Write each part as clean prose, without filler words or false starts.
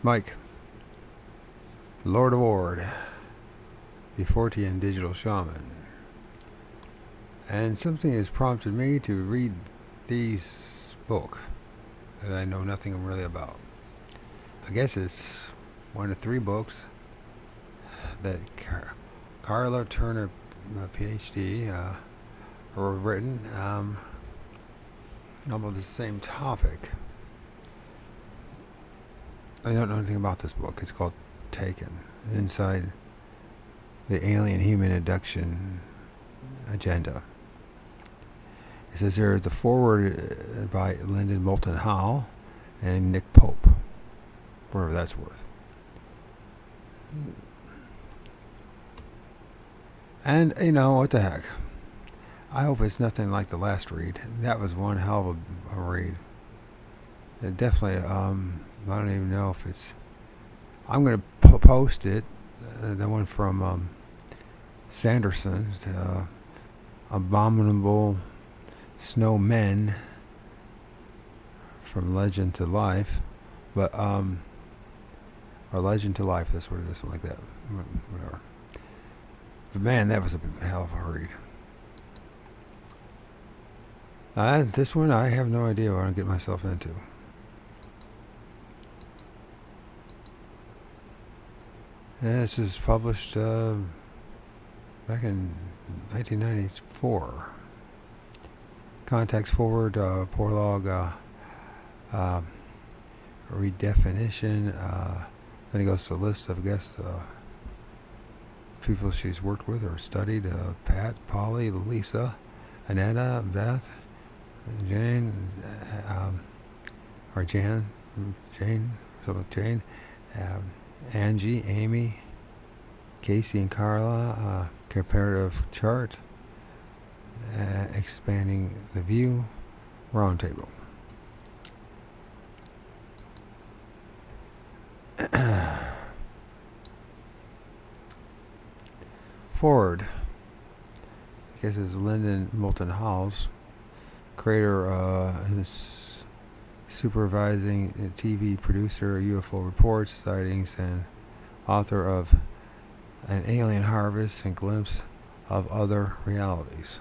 Mike, Lord of Ward, the Fortean Digital Shaman. And something has prompted me to read this book that I know nothing really about. I guess it's one of 3 books that Karla Turner Ph.D. Written about the same topic. I don't know anything about this book. It's called Taken, Inside the Alien Human Abduction Agenda. It says there is the foreword by Lyndon Moulton Howe and Nick Pope, whatever that's worth. And, what the heck. I hope it's nothing like the last read. That was one hell of a read. It definitely, I don't even know if it's... I'm going to post it, the one from Sanderson, Abominable Snowmen, from Legend to Life, but, or Legend to Life, that's what it is, something like that, whatever. But man, that was a hell of a read. This one, I have no idea what I'm getting myself into. And this was published back in 1994. Context forward, prologue, redefinition. Then he goes to a list of, I guess, people she's worked with or studied. Pat, Polly, Lisa, Annetta, Beth, Jane, or Jane, Angie, Amy, Casey, and Carla. Comparative chart. Expanding the view. Roundtable. Forward. I guess it's Lyndon Moulton Howe's creator, supervising TV producer, UFO reports, sightings, and author of An Alien Harvest and Glimpse of Other Realities.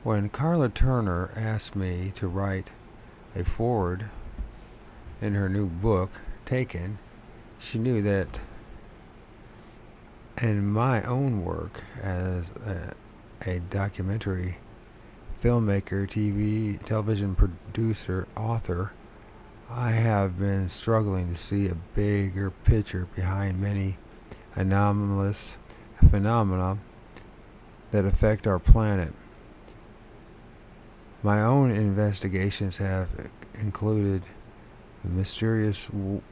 When Karla Turner asked me to write a foreword in her new book, Taken, she knew that in my own work as a documentary filmmaker, television producer, author, I have been struggling to see a bigger picture behind many anomalous phenomena that affect our planet. My own investigations have included mysterious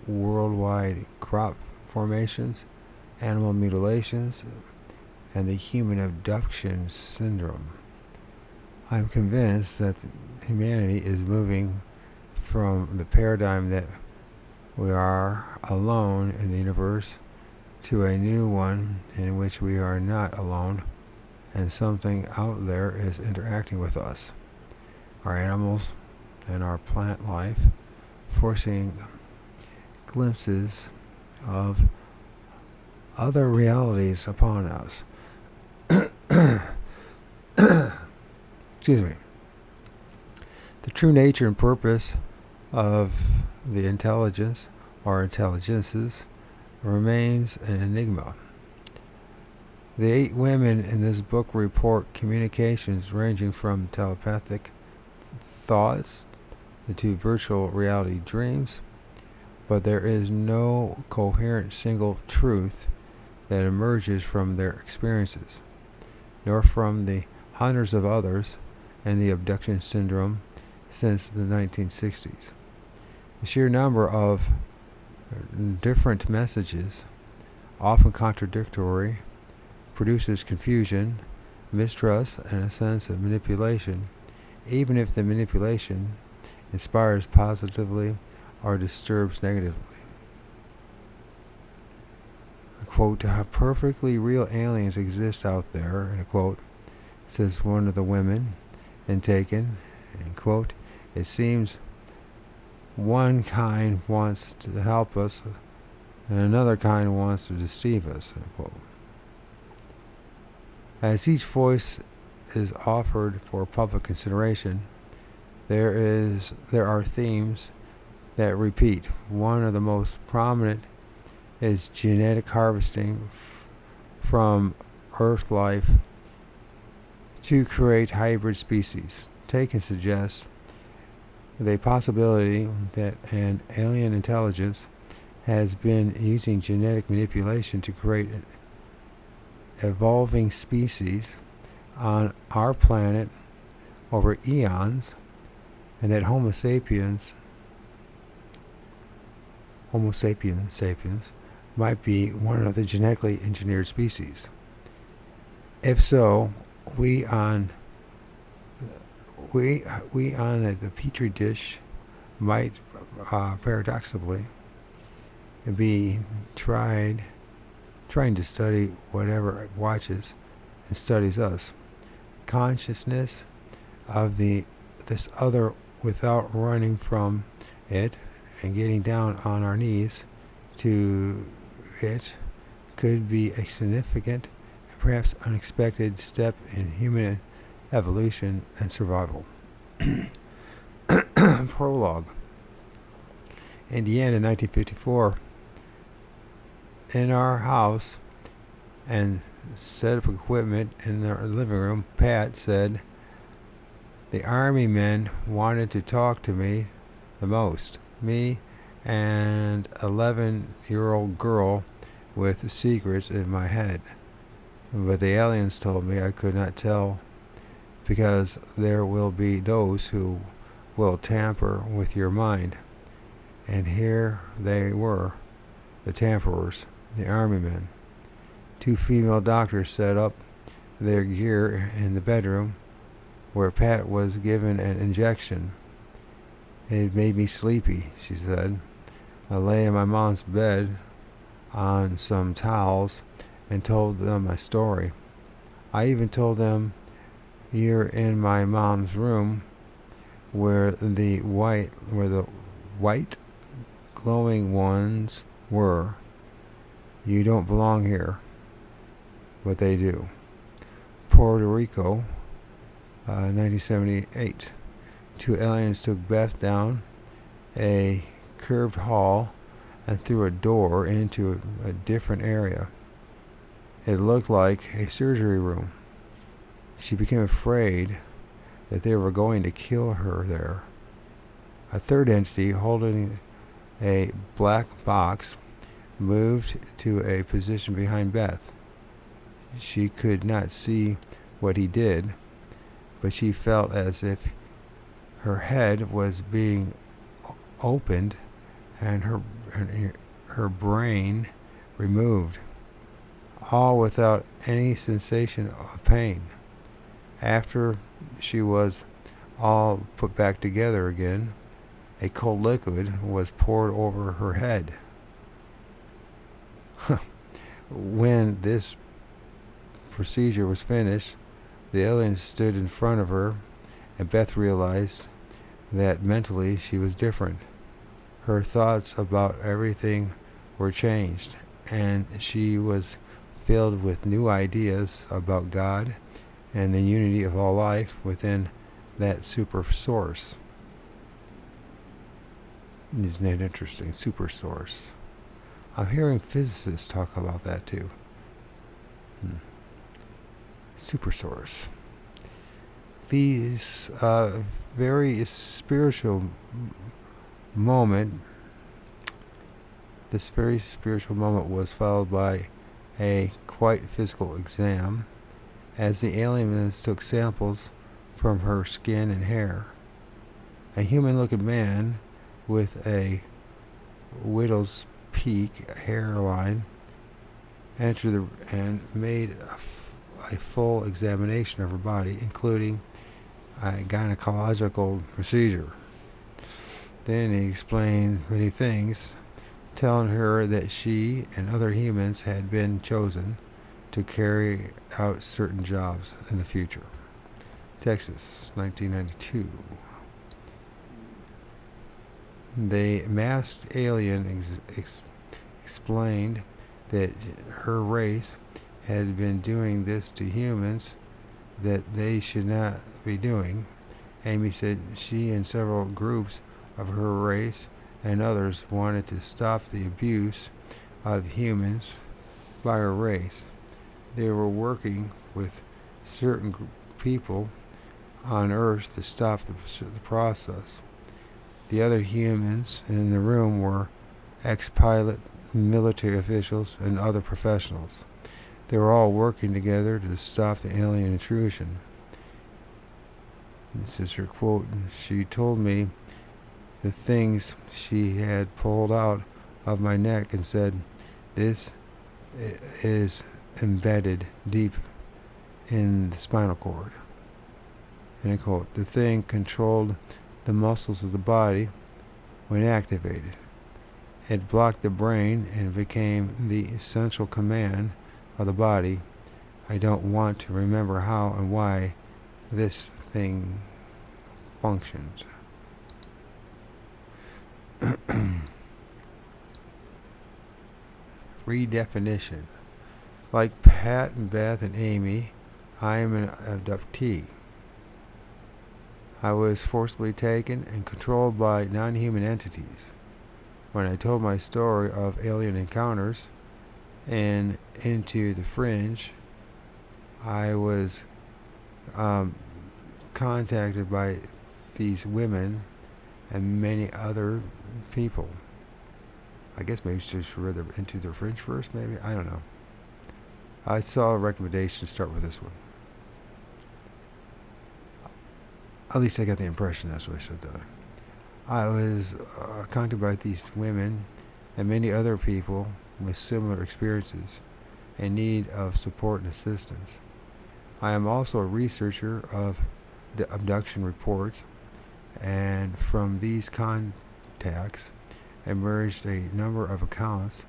worldwide crop formations, animal mutilations, and the human abduction syndrome. I'm convinced that humanity is moving from the paradigm that we are alone in the universe to a new one in which we are not alone and something out there is interacting with us, our animals, and our plant life, forcing glimpses of other realities upon us. Excuse me. The true nature and purpose of the intelligence or intelligences remains an enigma. The 8 women in this book report communications ranging from telepathic thoughts to virtual reality dreams, but there is no coherent single truth that emerges from their experiences, nor from the hundreds of others in the abduction syndrome since the 1960s. The sheer number of different messages, often contradictory, produces confusion, mistrust, and a sense of manipulation, even if the manipulation inspires positively or disturbs negatively. Quote, perfectly real aliens exist out there, and a quote, says one of the women in Taken, and quote, it seems one kind wants to help us, and another kind wants to deceive us, unquote. As each voice is offered for public consideration, there are themes that repeat. One of the most prominent is genetic harvesting from Earth life to create hybrid species. Taken suggests the possibility that an alien intelligence has been using genetic manipulation to create evolving species on our planet over eons, and that Homo sapiens might be one of the genetically engineered species. If so, we on the petri dish might paradoxically be trying to study whatever it watches and studies us. Consciousness of this other without running from it and getting down on our knees to it could be a significant and perhaps unexpected step in human evolution and survival. Prologue. Indiana, 1954. In our house and set up equipment in our living room, Pat said, "The Army men wanted to talk to me the most. Me and 11-year-old girl with secrets in my head. But the aliens told me I could not tell because there will be those who will tamper with your mind." And here they were, the tamperers, the Army men. 2 female doctors set up their gear in the bedroom where Pat was given an injection. "It made me sleepy," she said. "I lay in my mom's bed on some towels and told them my story. I even told them, you're in my mom's room where the white glowing ones were. You don't belong here." But they do. Puerto Rico, 1978. 2 aliens took Beth down a curved hall and through a door into a different area. It looked like a surgery room. She became afraid that they were going to kill her there. A third entity holding a black box moved to a position behind Beth. She could not see what he did, but she felt as if her head was being opened and her brain removed, all without any sensation of pain. After she was all put back together again, a cold liquid was poured over her head. When this procedure was finished, the alien stood in front of her, and Beth realized that mentally she was different. Her thoughts about everything were changed, and she was filled with new ideas about God and the unity of all life within that super source. Isn't that interesting? Super source. I'm hearing physicists talk about that too. Super source. These very spiritual moment. This very spiritual moment was followed by a quite physical exam, as the aliens took samples from her skin and hair. A human-looking man with a widow's peak hairline entered and made a full examination of her body, including a gynecological procedure. Then he explained many things, telling her that she and other humans had been chosen to carry out certain jobs in the future. Texas, 1992. The masked alien explained that her race had been doing this to humans that they should not be doing. Amy said she and several groups of her race and others wanted to stop the abuse of humans by her race. They were working with certain people on Earth to stop the process. The other humans in the room were ex-pilot, military officials, and other professionals. They were all working together to stop the alien intrusion. This is her quote. She told me the things she had pulled out of my neck and said, "This is embedded deep in the spinal cord." And I quote, "The thing controlled the muscles of the body when activated. It blocked the brain and became the essential command of the body. I don't want to remember how and why this thing functions." Redefinition. Like Pat and Beth and Amy, I am an abductee. I was forcibly taken and controlled by non-human entities. When I told my story of alien encounters and Into the Fringe, I was contacted by these women and many other people. I guess maybe you should read Into the Fringe first, maybe? I don't know. I saw a recommendation to start with this one. At least I got the impression that's what I should have done. I was contacted by these women and many other people with similar experiences and need of support and assistance. I am also a researcher of the abduction reports, and from these contacts emerged a number of accounts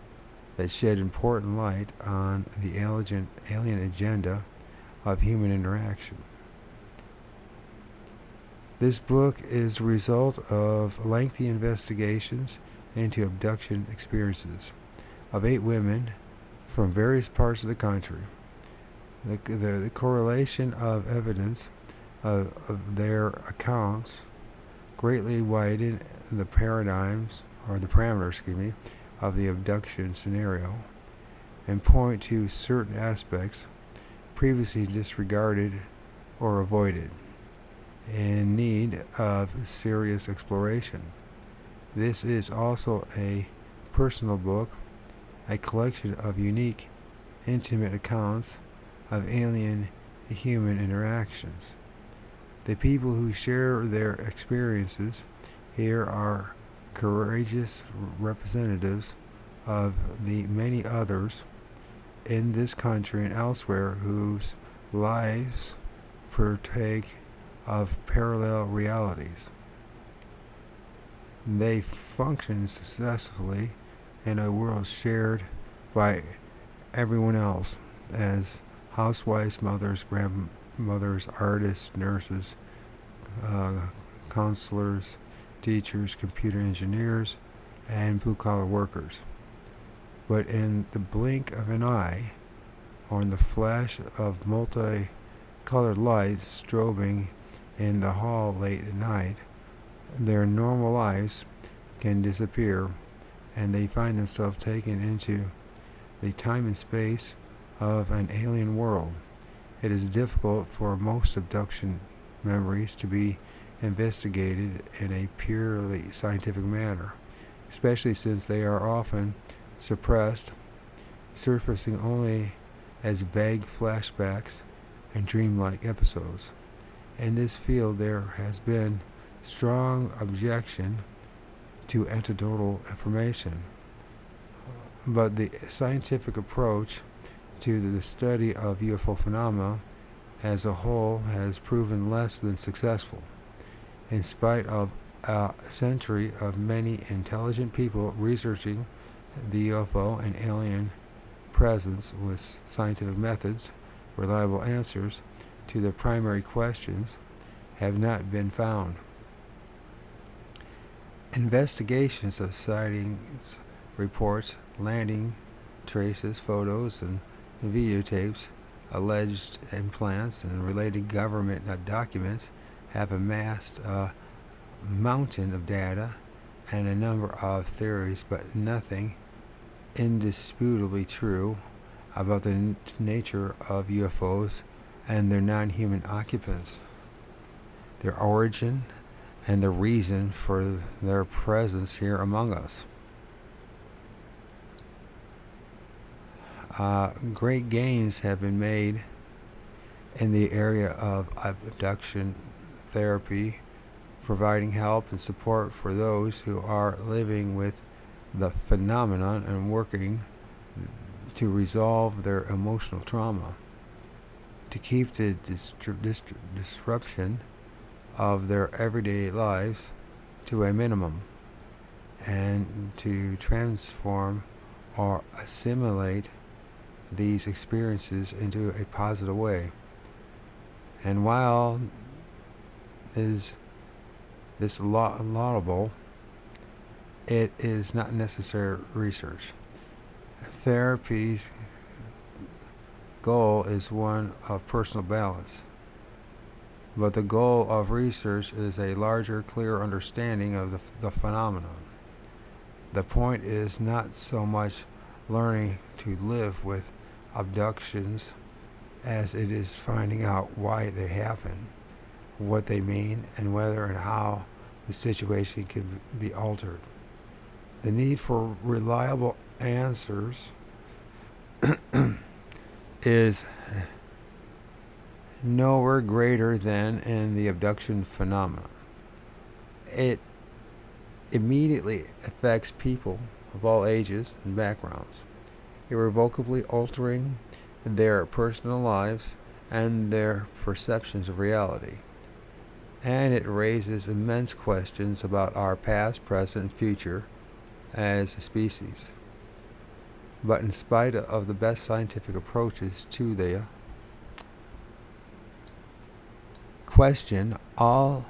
that shed important light on the alien agenda of human interaction. This book is the result of lengthy investigations into abduction experiences of 8 women from various parts of the country. The correlation of evidence of their accounts greatly widen the parameters, of the abduction scenario and point to certain aspects previously disregarded or avoided in need of serious exploration. This is also a personal book, a collection of unique, intimate accounts of alien-human interactions. The people who share their experiences here are courageous representatives of the many others in this country and elsewhere whose lives partake of parallel realities. They function successfully in a world shared by everyone else as housewives, mothers, grandmothers, artists, nurses, counselors, teachers, computer engineers, and blue-collar workers. But in the blink of an eye, or in the flash of multi-colored lights strobing in the hall late at night, their normal lives can disappear, and they find themselves taken into the time and space of an alien world. It is difficult for most abduction memories to be investigated in a purely scientific manner, especially since they are often suppressed, surfacing only as vague flashbacks and dreamlike episodes. In this field, there has been strong objection to anecdotal information, but the scientific approach to the study of UFO phenomena as a whole has proven less than successful. In spite of a century of many intelligent people researching the UFO and alien presence with scientific methods, reliable answers to the primary questions have not been found. Investigations of sightings, reports, landing traces, photos, and videotapes, alleged implants, and related government documents have amassed a mountain of data and a number of theories, but nothing indisputably true about the nature of UFOs and their non-human occupants, their origin, and the reason for their presence here among us. Great gains have been made in the area of abduction therapy, providing help and support for those who are living with the phenomenon and working to resolve their emotional trauma, to keep the disruption of their everyday lives to a minimum, and to transform or assimilate these experiences into a positive way. And while is this laudable, it is not necessary research. Therapy's goal is one of personal balance, but the goal of research is a larger, clearer understanding of the phenomenon. The point is not so much learning to live with abductions as it is finding out why they happen, what they mean, and whether and how the situation can be altered. The need for reliable answers is nowhere greater than in the abduction phenomenon. It immediately affects people of all ages and backgrounds, irrevocably altering their personal lives and their perceptions of reality. And it raises immense questions about our past, present, and future as a species. But in spite of the best scientific approaches to the question, all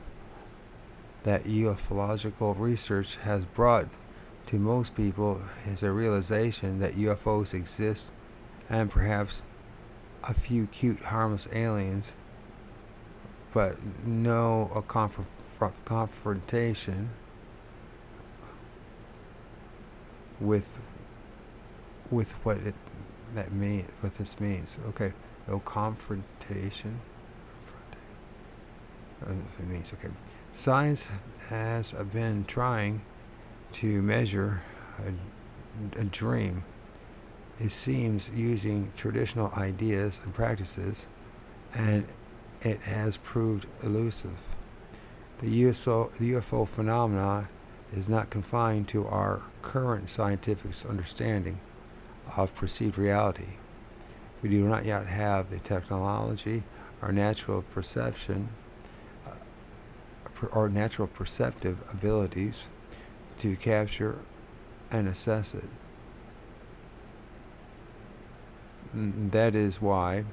that ufological research has brought to most people is a realization that UFOs exist, and perhaps a few cute, harmless aliens, but no confrontation with what this means. Okay, no confrontation. It means, okay. Science has been trying to measure a dream. It seems using traditional ideas and practices, and it has proved elusive. The UFO phenomena is not confined to our current scientific understanding of perceived reality. We do not yet have the technology or natural perception or natural perceptive abilities to capture and assess it. That is why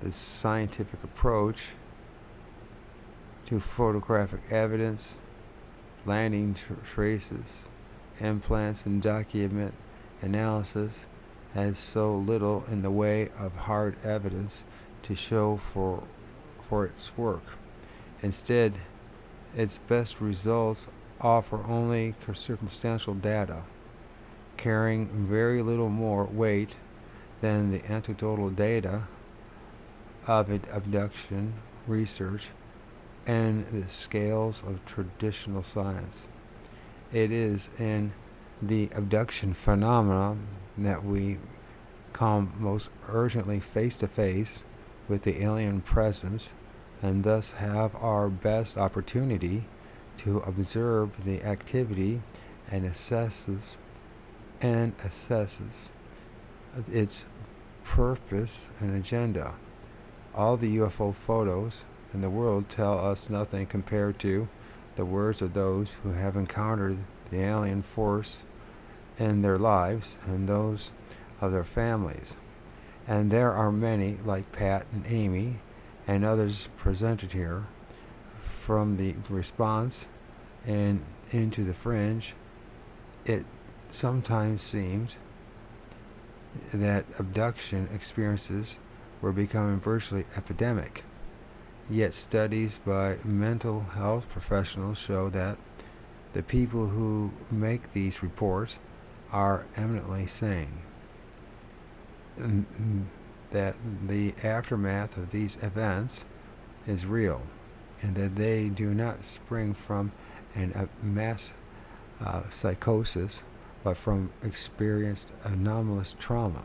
the scientific approach to photographic evidence, landing traces, implants, and document analysis has so little in the way of hard evidence to show for its work. Instead, its best results offer only circumstantial data, carrying very little more weight than the anecdotal data of abduction research and the scales of traditional science. It is in the abduction phenomenon that we come most urgently face to face with the alien presence, and thus have our best opportunity to observe the activity and assesses its purpose and agenda. All the UFO photos in the world tell us nothing compared to the words of those who have encountered the alien force in their lives and those of their families. And there are many, like Pat and Amy and others presented here, from the response in into the fringe, it sometimes seemed that abduction experiences were becoming virtually epidemic. Yet studies by mental health professionals show that the people who make these reports are eminently sane. That the aftermath of these events is real, and that they do not spring from a mass psychosis, but from experienced anomalous trauma.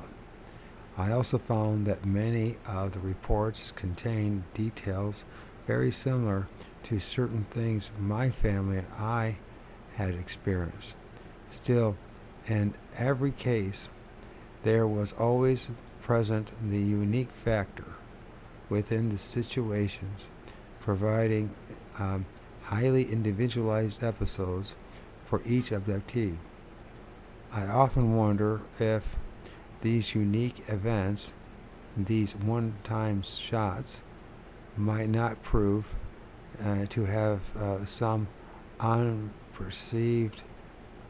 I also found that many of the reports contain details very similar to certain things my family and I had experienced. Still, in every case, there was always present the unique factor within the situations, providing highly individualized episodes for each abductee. I often wonder if these unique events, these one-time shots, might not prove to have some unperceived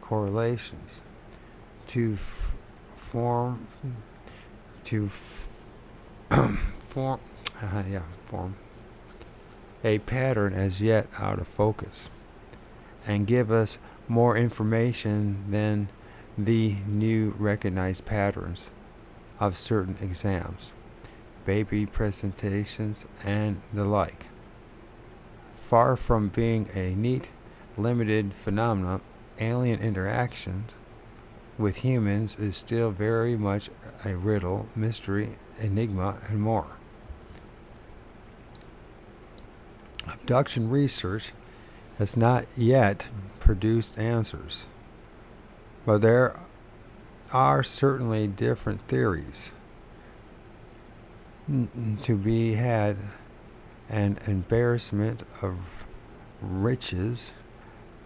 correlations to form a pattern as yet out of focus, and give us more information than the new recognized patterns of certain exams, baby presentations, and the like. Far from being a neat, limited phenomenon, alien interactions with humans is still very much a riddle, mystery, enigma, and more. Abduction research has not yet produced answers, but there are certainly different theories to be had. An embarrassment of riches,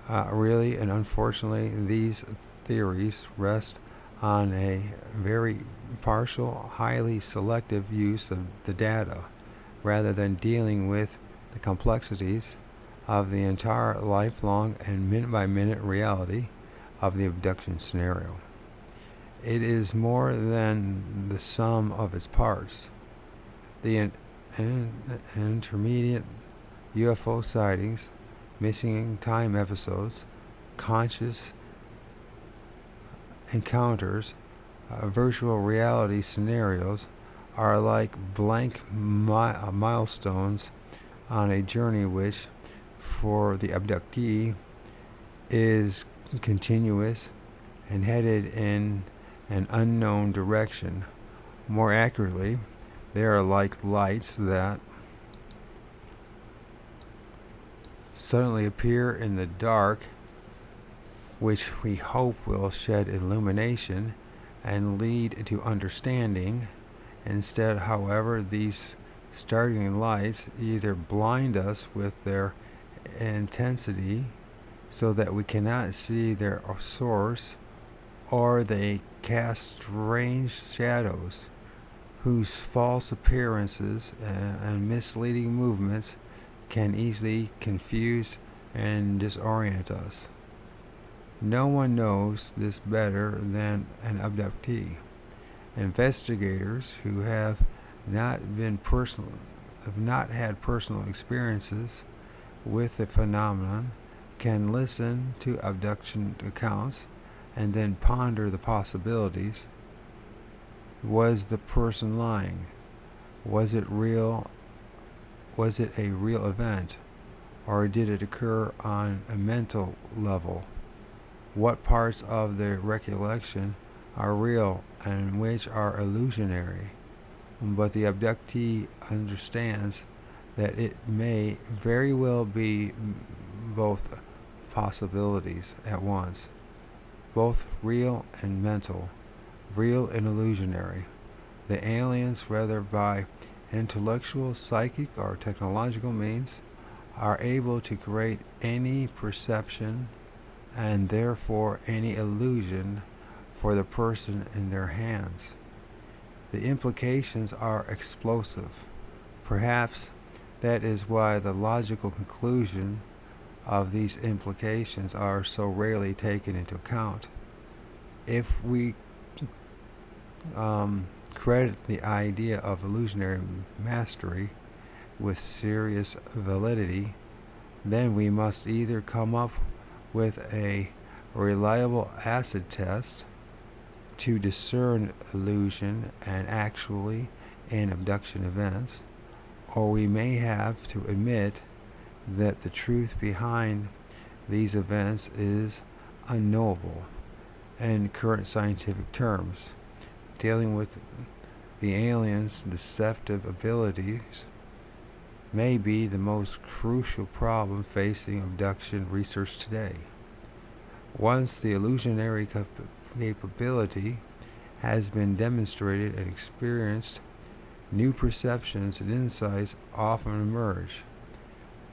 really, and unfortunately, these theories rest on a very partial, highly selective use of the data, rather than dealing with the complexities of the entire lifelong and minute-by-minute reality of the abduction scenario. It is more than the sum of its parts. The intermediate UFO sightings, missing time episodes, conscious encounters, virtual reality scenarios are like blank milestones on a journey which, for the abductee, is continuous and headed in an unknown direction. More accurately, they are like lights that suddenly appear in the dark, which we hope will shed illumination and lead to understanding. Instead, however, these startling lights either blind us with their intensity so that we cannot see their source, or they cast strange shadows whose false appearances and misleading movements can easily confuse and disorient us. No one knows this better than an abductee. Investigators who have not had personal experiences with the phenomenon can listen to abduction accounts and then ponder the possibilities. Was the person lying? Was it real? Was it a real event? Or did it occur on a mental level? What parts of the recollection are real and which are illusionary? But the abductee understands that it may very well be both possibilities at once, both real and mental, real and illusionary. The aliens, whether by intellectual, psychic, or technological means, are able to create any perception and therefore any illusion for the person in their hands. The implications are explosive. Perhaps that is why the logical conclusion of these implications are so rarely taken into account. If we credit the idea of illusionary mastery with serious validity, then we must either come up with a reliable acid test to discern illusion and actually in abduction events, or we may have to admit that the truth behind these events is unknowable in current scientific terms. Dealing with the aliens' deceptive abilities may be the most crucial problem facing abduction research today. Once the illusionary capability has been demonstrated and experienced, new perceptions and insights often emerge.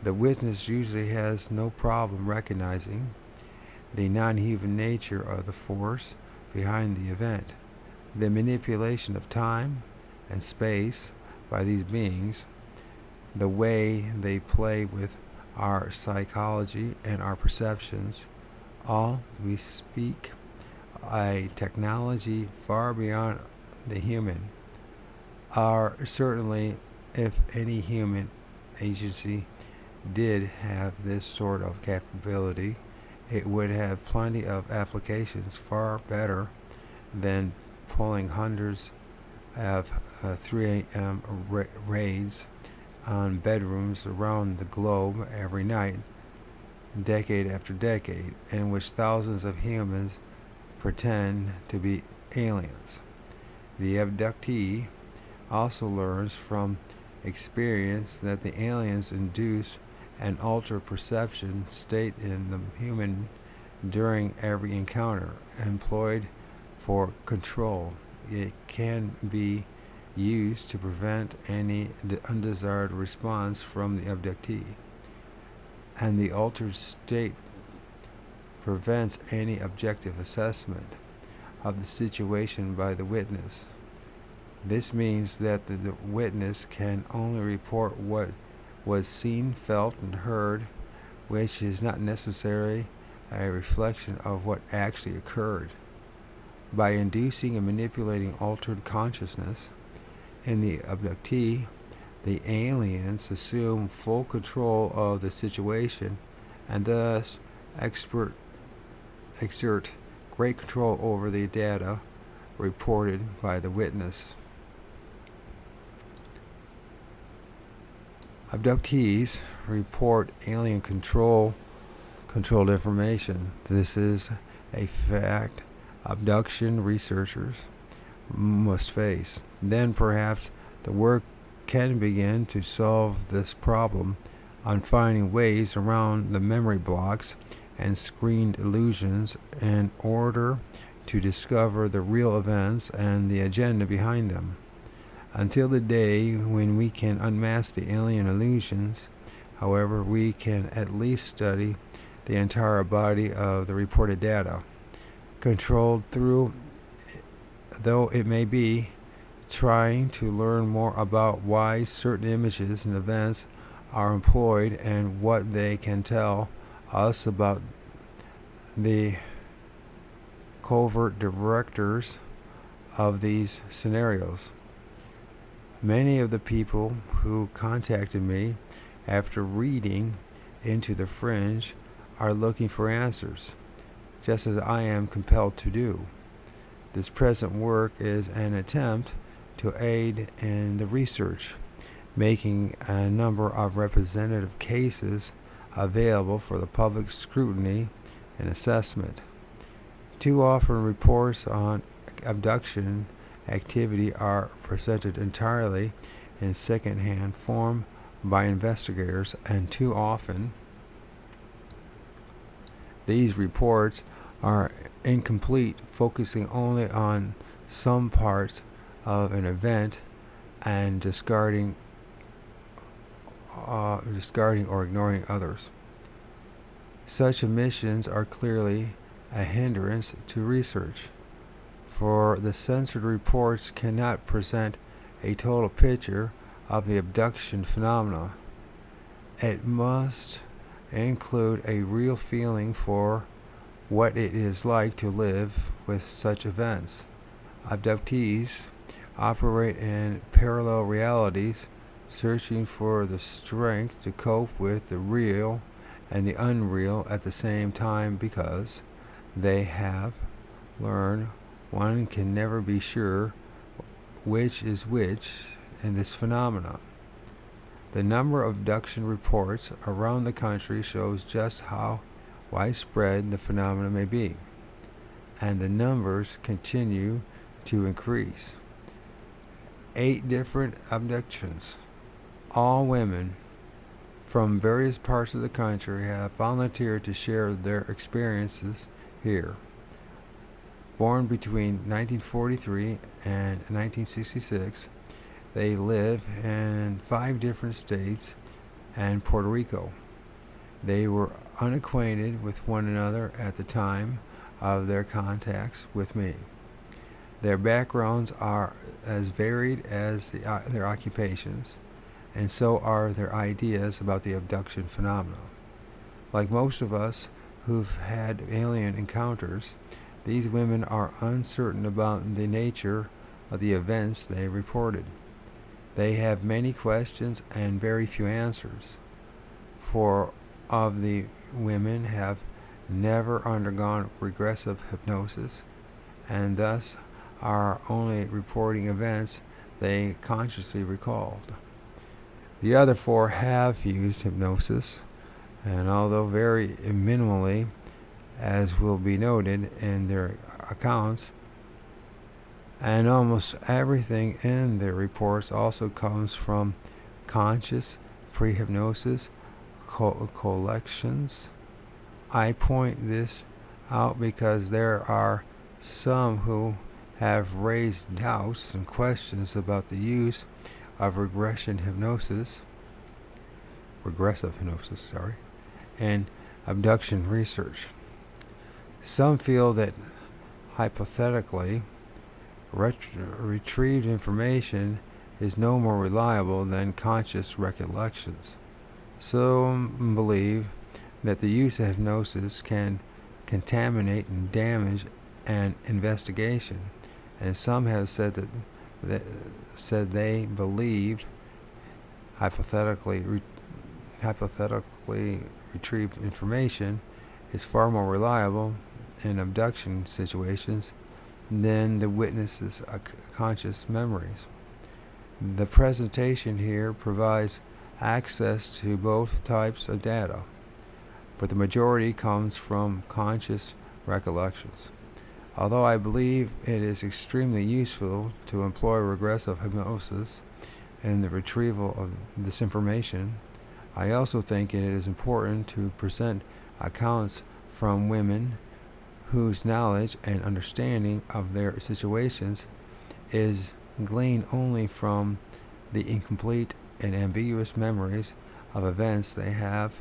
The witness usually has no problem recognizing the non-human nature of the force behind the event. The manipulation of time and space by these beings, the way they play with our psychology and our perceptions, all bespeak a technology far beyond the human. Certainly, if any human agency did have this sort of capability, it would have plenty of applications far better than pulling hundreds of 3 a.m. raids on bedrooms around the globe every night, decade after decade, in which thousands of humans pretend to be aliens. The abductee also learns from experience that the aliens induce an altered perception state in the human during every encounter, employed for control. It can be used to prevent any undesired response from the abductee, and the altered state prevents any objective assessment of the situation by the witness. This means that the witness can only report what was seen, felt, and heard, which is not necessarily a reflection of what actually occurred. By inducing and manipulating altered consciousness in the abductee, the aliens assume full control of the situation and thus exert great control over the data reported by the witness. Abductees report alien controlled information. This is a fact abduction researchers must face. Then perhaps the work can begin to solve this problem on finding ways around the memory blocks and screened illusions in order to discover the real events and the agenda behind them. Until the day when we can unmask the alien illusions, however, we can at least study the entire body of the reported data, controlled through, though it may be, trying to learn more about why certain images and events are employed and what they can tell us about the covert directors of these scenarios. Many of the people who contacted me after reading Into the Fringe are looking for answers, just as I am compelled to do. This present work is an attempt to aid in the research, making a number of representative cases available for the public scrutiny and assessment. Too often reports on abduction activity are presented entirely in second-hand form by investigators, and too often these reports are incomplete, focusing only on some parts of an event and discarding or ignoring others. Such omissions are clearly a hindrance to research, for the censored reports cannot present a total picture of the abduction phenomena. It must include a real feeling for what it is like to live with such events. Abductees operate in parallel realities, searching for the strength to cope with the real and the unreal at the same time, because they have learned one can never be sure which is which in this phenomenon. The number of abduction reports around the country shows just how widespread the phenomenon may be, and the numbers continue to increase. 8 different abductions, all women from various parts of the country, have volunteered to share their experiences here. Born between 1943 and 1966, they live in 5 different states and Puerto Rico. They were unacquainted with one another at the time of their contacts with me. Their backgrounds are as varied as their occupations, and so are their ideas about the abduction phenomenon. Like most of us who've had alien encounters, these women are uncertain about the nature of the events they reported. They have many questions and very few answers. 4 of the women have never undergone regressive hypnosis, and thus are only reporting events they consciously recalled. The other 4 have used hypnosis, and although very minimally, as will be noted in their accounts, and almost everything in their reports also comes from conscious pre-hypnosis collections. I point this out because there are some who have raised doubts and questions about the use of regressive hypnosis, and abduction research. Some feel that hypothetically retrieved information is no more reliable than conscious recollections. Some believe that the use of hypnosis can contaminate and damage an investigation, and some have said they believed hypothetically retrieved information is far more reliable in abduction situations than the witness's conscious memories. The presentation here provides access to both types of data, but the majority comes from conscious recollections. Although I believe it is extremely useful to employ regressive hypnosis in the retrieval of this information, I also think it is important to present accounts from women whose knowledge and understanding of their situations is gleaned only from the incomplete and ambiguous memories of events they have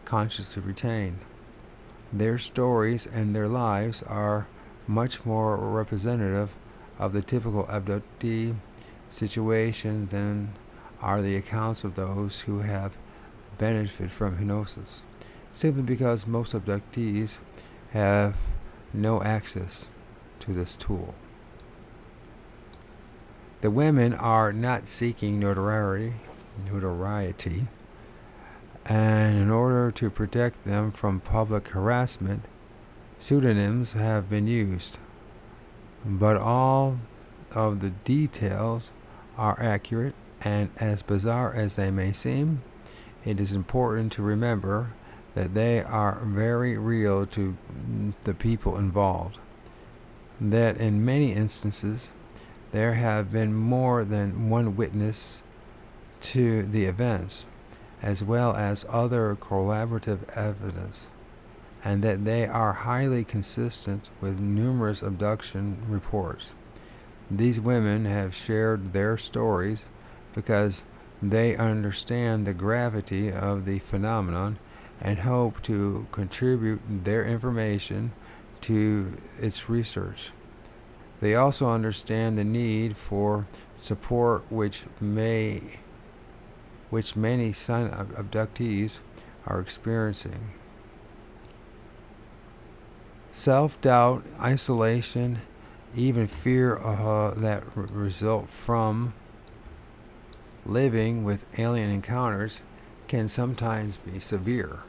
consciously retained. Their stories and their lives are much more representative of the typical abductee situation than are the accounts of those who have benefited from hypnosis, simply because most abductees have no access to this tool. The women are not seeking notoriety, and in order to protect them from public harassment, pseudonyms have been used. But all of the details are accurate, and as bizarre as they may seem, it is important to remember that they are very real to the people involved. That in many instances, there have been more than one witness to the events, as well as other collaborative evidence, and that they are highly consistent with numerous abduction reports. These women have shared their stories because they understand the gravity of the phenomenon and hope to contribute their information to its research. They also understand the need for support which many son abductees are experiencing. Self-doubt, isolation, even fear that result from living with alien encounters can sometimes be severe,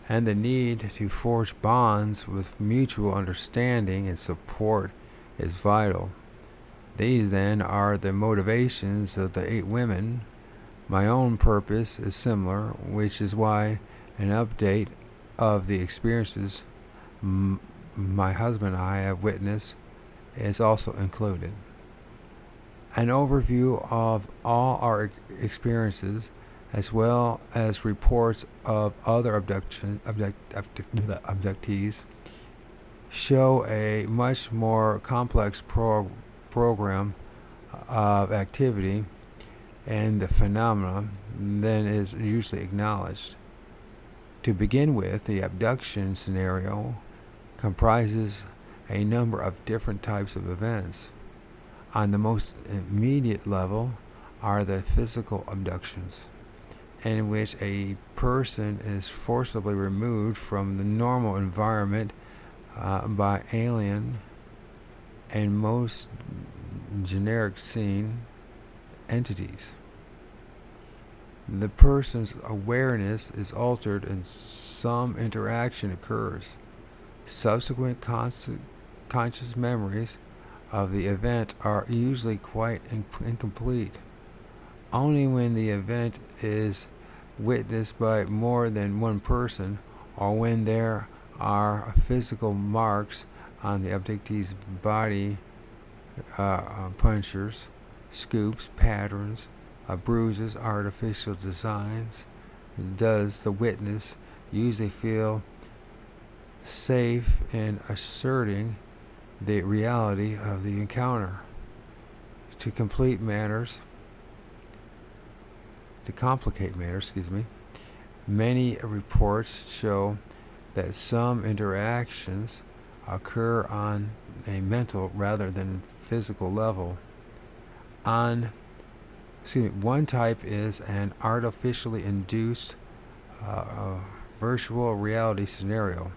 and the need to forge bonds with mutual understanding and support is vital. These then are the motivations of the 8 women. My own purpose is similar, which is why an update of the experiences my husband and I have witnessed is also included. An overview of all our experiences, as well as reports of other abductees, show a much more complex program of activity and the phenomena than is usually acknowledged. To begin with, the abduction scenario comprises a number of different types of events. On the most immediate level are the physical abductions, in which a person is forcibly removed from the normal environment by alien and most generic scene entities. The person's awareness is altered and some interaction occurs. Subsequent conscious memories of the event are usually quite incomplete. Only when the event is witnessed by more than one person, or when there are physical marks on the abductee's body, punctures, scoops, patterns, bruises, artificial designs, does the witness usually feel safe in asserting the reality of the encounter. To complicate matters, many reports show that some interactions occur on a mental rather than physical level. One type is an artificially induced virtual reality scenario,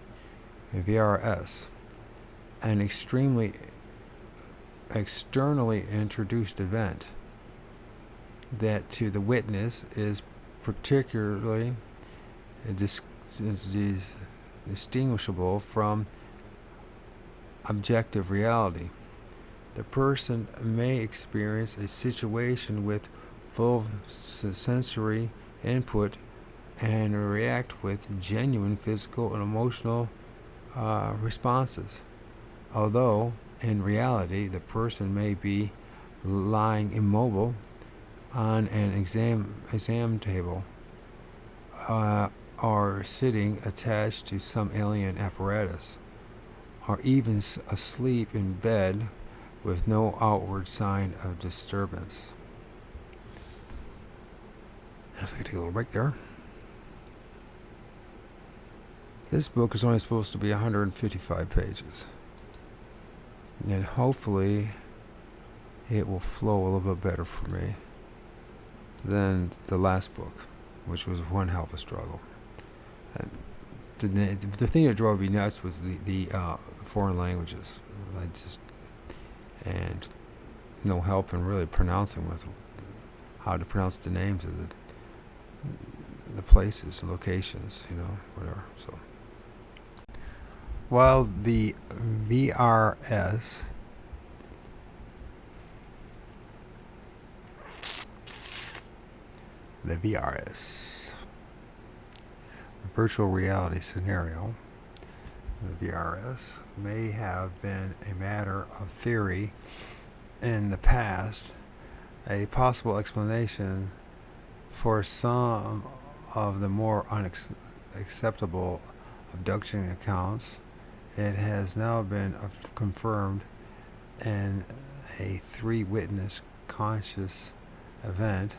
VRS, an extremely externally introduced event that to the witness is particularly distinguishable from objective reality. The person may experience a situation with full sensory input and react with genuine physical and emotional responses, although in reality the person may be lying immobile on an exam table or sitting attached to some alien apparatus, or even asleep in bed with no outward sign of disturbance. I think I take a little break there. This book is only supposed to be 155 pages, and hopefully it will flow a little bit better for me than the last book, which was one hell of a struggle. The thing that drove me nuts was the foreign languages. And no help in really pronouncing with how to pronounce the names of the places, locations, whatever. So, while the VRS the virtual reality scenario, the VRS, may have been a matter of theory in the past. A possible explanation for some of the more unacceptable abduction accounts, it has now been confirmed in a 3-witness conscious event.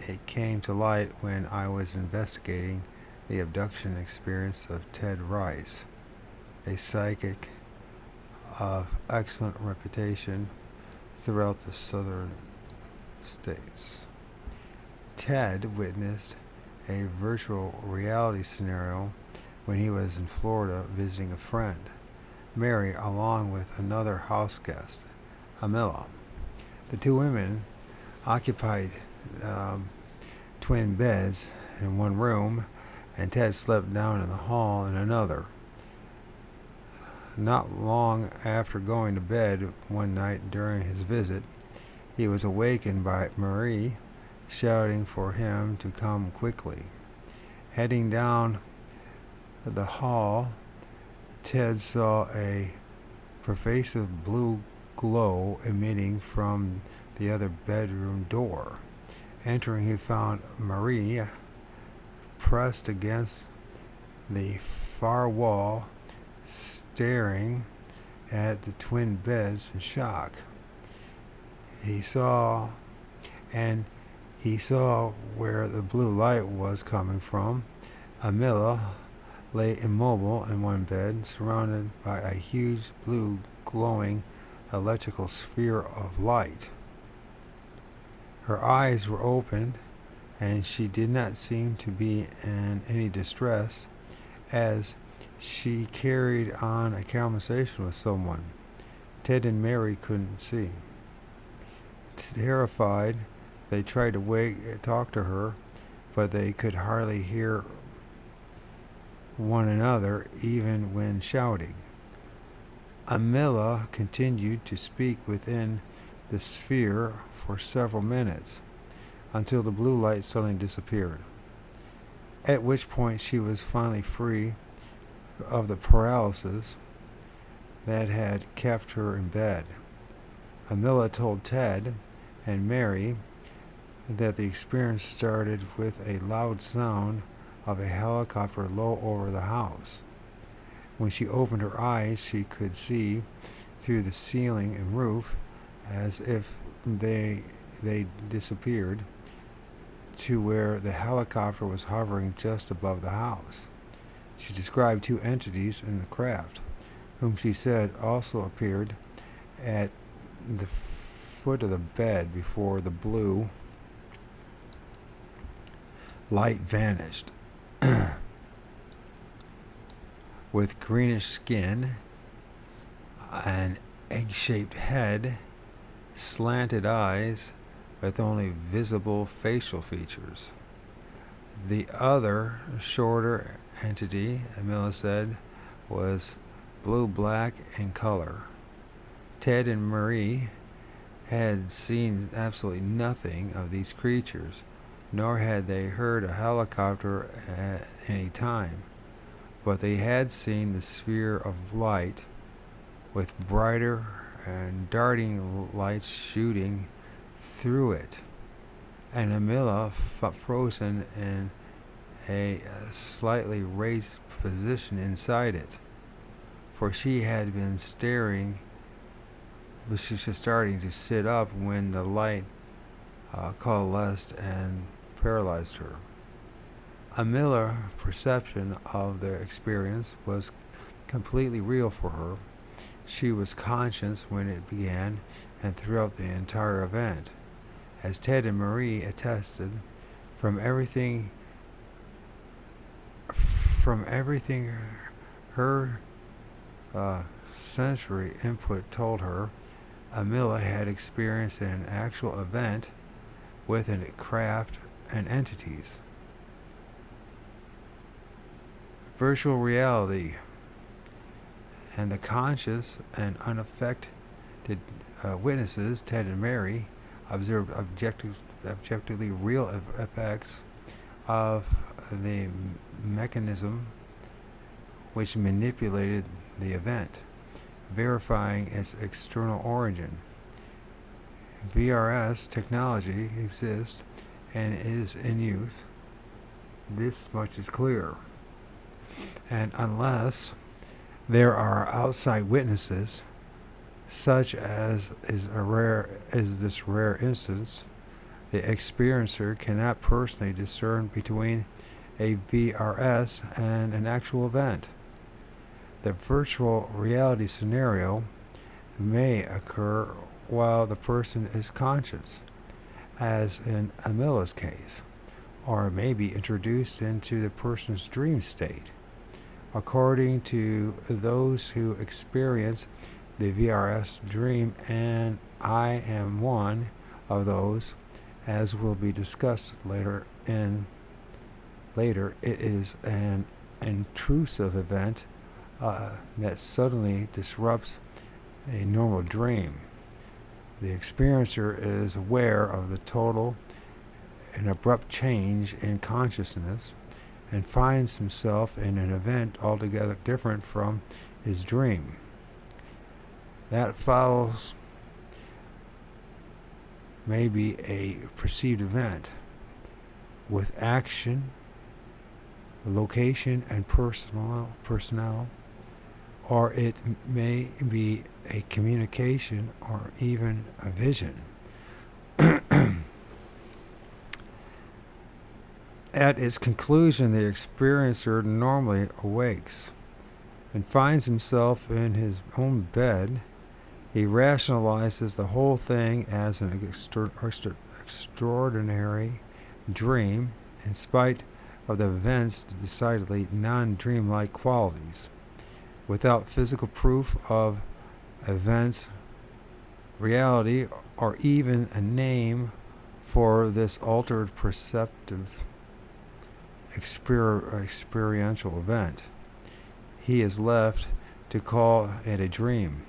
It came to light when I was investigating the abduction experience of Ted Rice, a psychic of excellent reputation throughout the southern states. Ted witnessed a virtual reality scenario when he was in Florida visiting a friend, Mary, along with another house guest, Amila. The two women occupied twin beds in one room, and Ted slept down in the hall in another. Not long after going to bed one night during his visit, he was awakened by Marie shouting for him to come quickly. Heading down the hall, Ted saw a pervasive blue glow emitting from the other bedroom door. Entering, he found Marie pressed against the far wall, staring at the twin beds in shock. He saw where the blue light was coming from. Amila lay immobile in one bed, surrounded by a huge blue glowing electrical sphere of light. Her eyes were open, and she did not seem to be in any distress as she carried on a conversation with someone Ted and Mary couldn't see. Terrified, they tried to talk to her, but they could hardly hear one another even when shouting. Amila continued to speak within the sphere for several minutes until the blue light suddenly disappeared, at which point she was finally free of the paralysis that had kept her in bed. Amila told Ted and Mary that the experience started with a loud sound of a helicopter low over the house. When she opened her eyes, she could see through the ceiling and roof as if they disappeared to where the helicopter was hovering just above the house. She described two entities in the craft, whom she said also appeared at the foot of the bed before the blue light vanished. With greenish skin, an egg-shaped head, slanted eyes with only visible facial features. The other, shorter entity, Amila said, was blue-black in color. Ted and Marie had seen absolutely nothing of these creatures, nor had they heard a helicopter at any time, but they had seen the sphere of light with brighter and darting lights shooting through it, and Amila frozen in a slightly raised position inside it, for she had been staring, but she was starting to sit up when the light coalesced and paralyzed her. Amila's perception of the experience was completely real for her. She was conscious when it began and throughout the entire event. As Ted and Marie attested, from everything her sensory input told her, Amila had experienced an actual event with a craft and entities. Virtual reality and the conscious and unaffected witnesses, Ted and Mary, observed objectively real effects of the mechanism which manipulated the event, verifying its external origin. VRS technology exists and is in use. This much is clear. And unless there are outside witnesses, such as is this rare instance, the experiencer cannot personally discern between a VRS and an actual event. The virtual reality scenario may occur while the person is conscious, as in Amila's case, or may be introduced into the person's dream state. According to those who experience the VRS dream, and I am one of those, as will be discussed later, it is an intrusive event that suddenly disrupts a normal dream. The experiencer is aware of the total and abrupt change in consciousness and finds himself in an event altogether different from his dream. That follows may be a perceived event with action, location, and personnel, or it may be a communication or even a vision. At its conclusion, the experiencer normally awakes and finds himself in his own bed. He rationalizes the whole thing as an extraordinary dream, in spite of the event's decidedly non-dreamlike qualities. Without physical proof of events, reality, or even a name for this altered perceptive experiential event, he is left to call it a dream.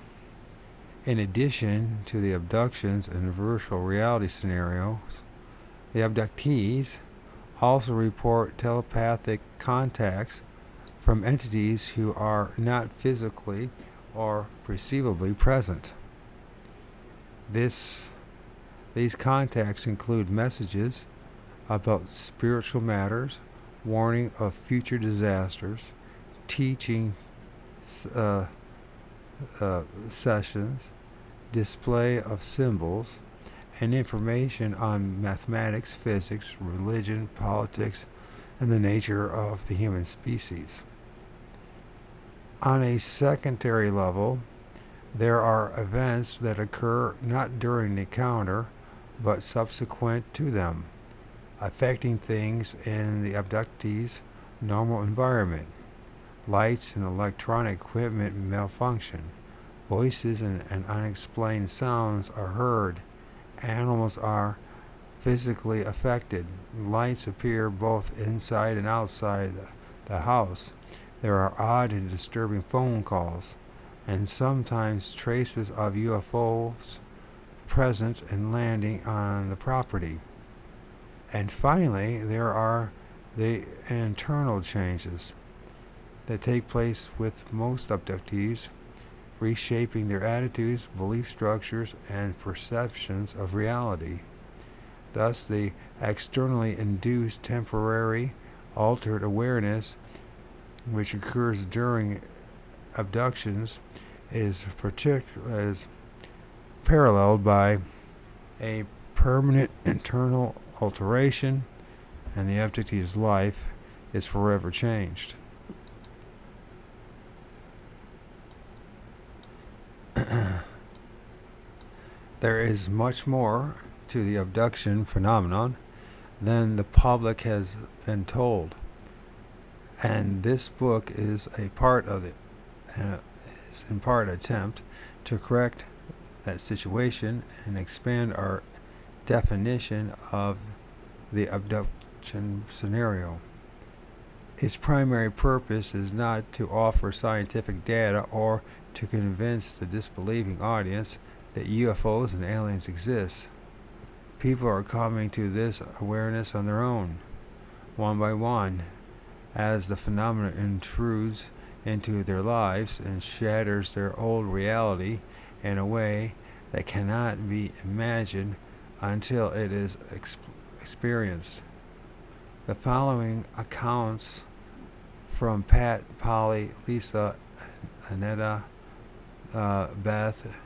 In addition to the abductions and virtual reality scenarios, the abductees also report telepathic contacts from entities who are not physically or perceivably present. These contacts include messages about spiritual matters, warning of future disasters, teaching sessions, display of symbols, and information on mathematics, physics, religion, politics, and the nature of the human species. On a secondary level, there are events that occur not during the encounter, but subsequent to them, affecting things in the abductee's normal environment. Lights and electronic equipment malfunction. Voices and unexplained sounds are heard. Animals are physically affected. Lights appear both inside and outside the house. There are odd and disturbing phone calls, and sometimes traces of UFOs' presence and landing on the property. And finally, there are the internal changes that take place with most abductees, reshaping their attitudes, belief structures, and perceptions of reality. Thus, the externally induced temporary altered awareness, which occurs during abductions, is paralleled by a permanent internal alteration, and the abductee's life is forever changed. There is much more to the abduction phenomenon than the public has been told, and this book is a part of it, is in part attempt to correct that situation and expand our definition of the abduction scenario. Its primary purpose is not to offer scientific data or to convince the disbelieving audience that UFOs and aliens exist. People are coming to this awareness on their own, one by one, as the phenomenon intrudes into their lives and shatters their old reality in a way that cannot be imagined until it is experienced. The following accounts from Pat, Polly, Lisa, Aneta, Beth,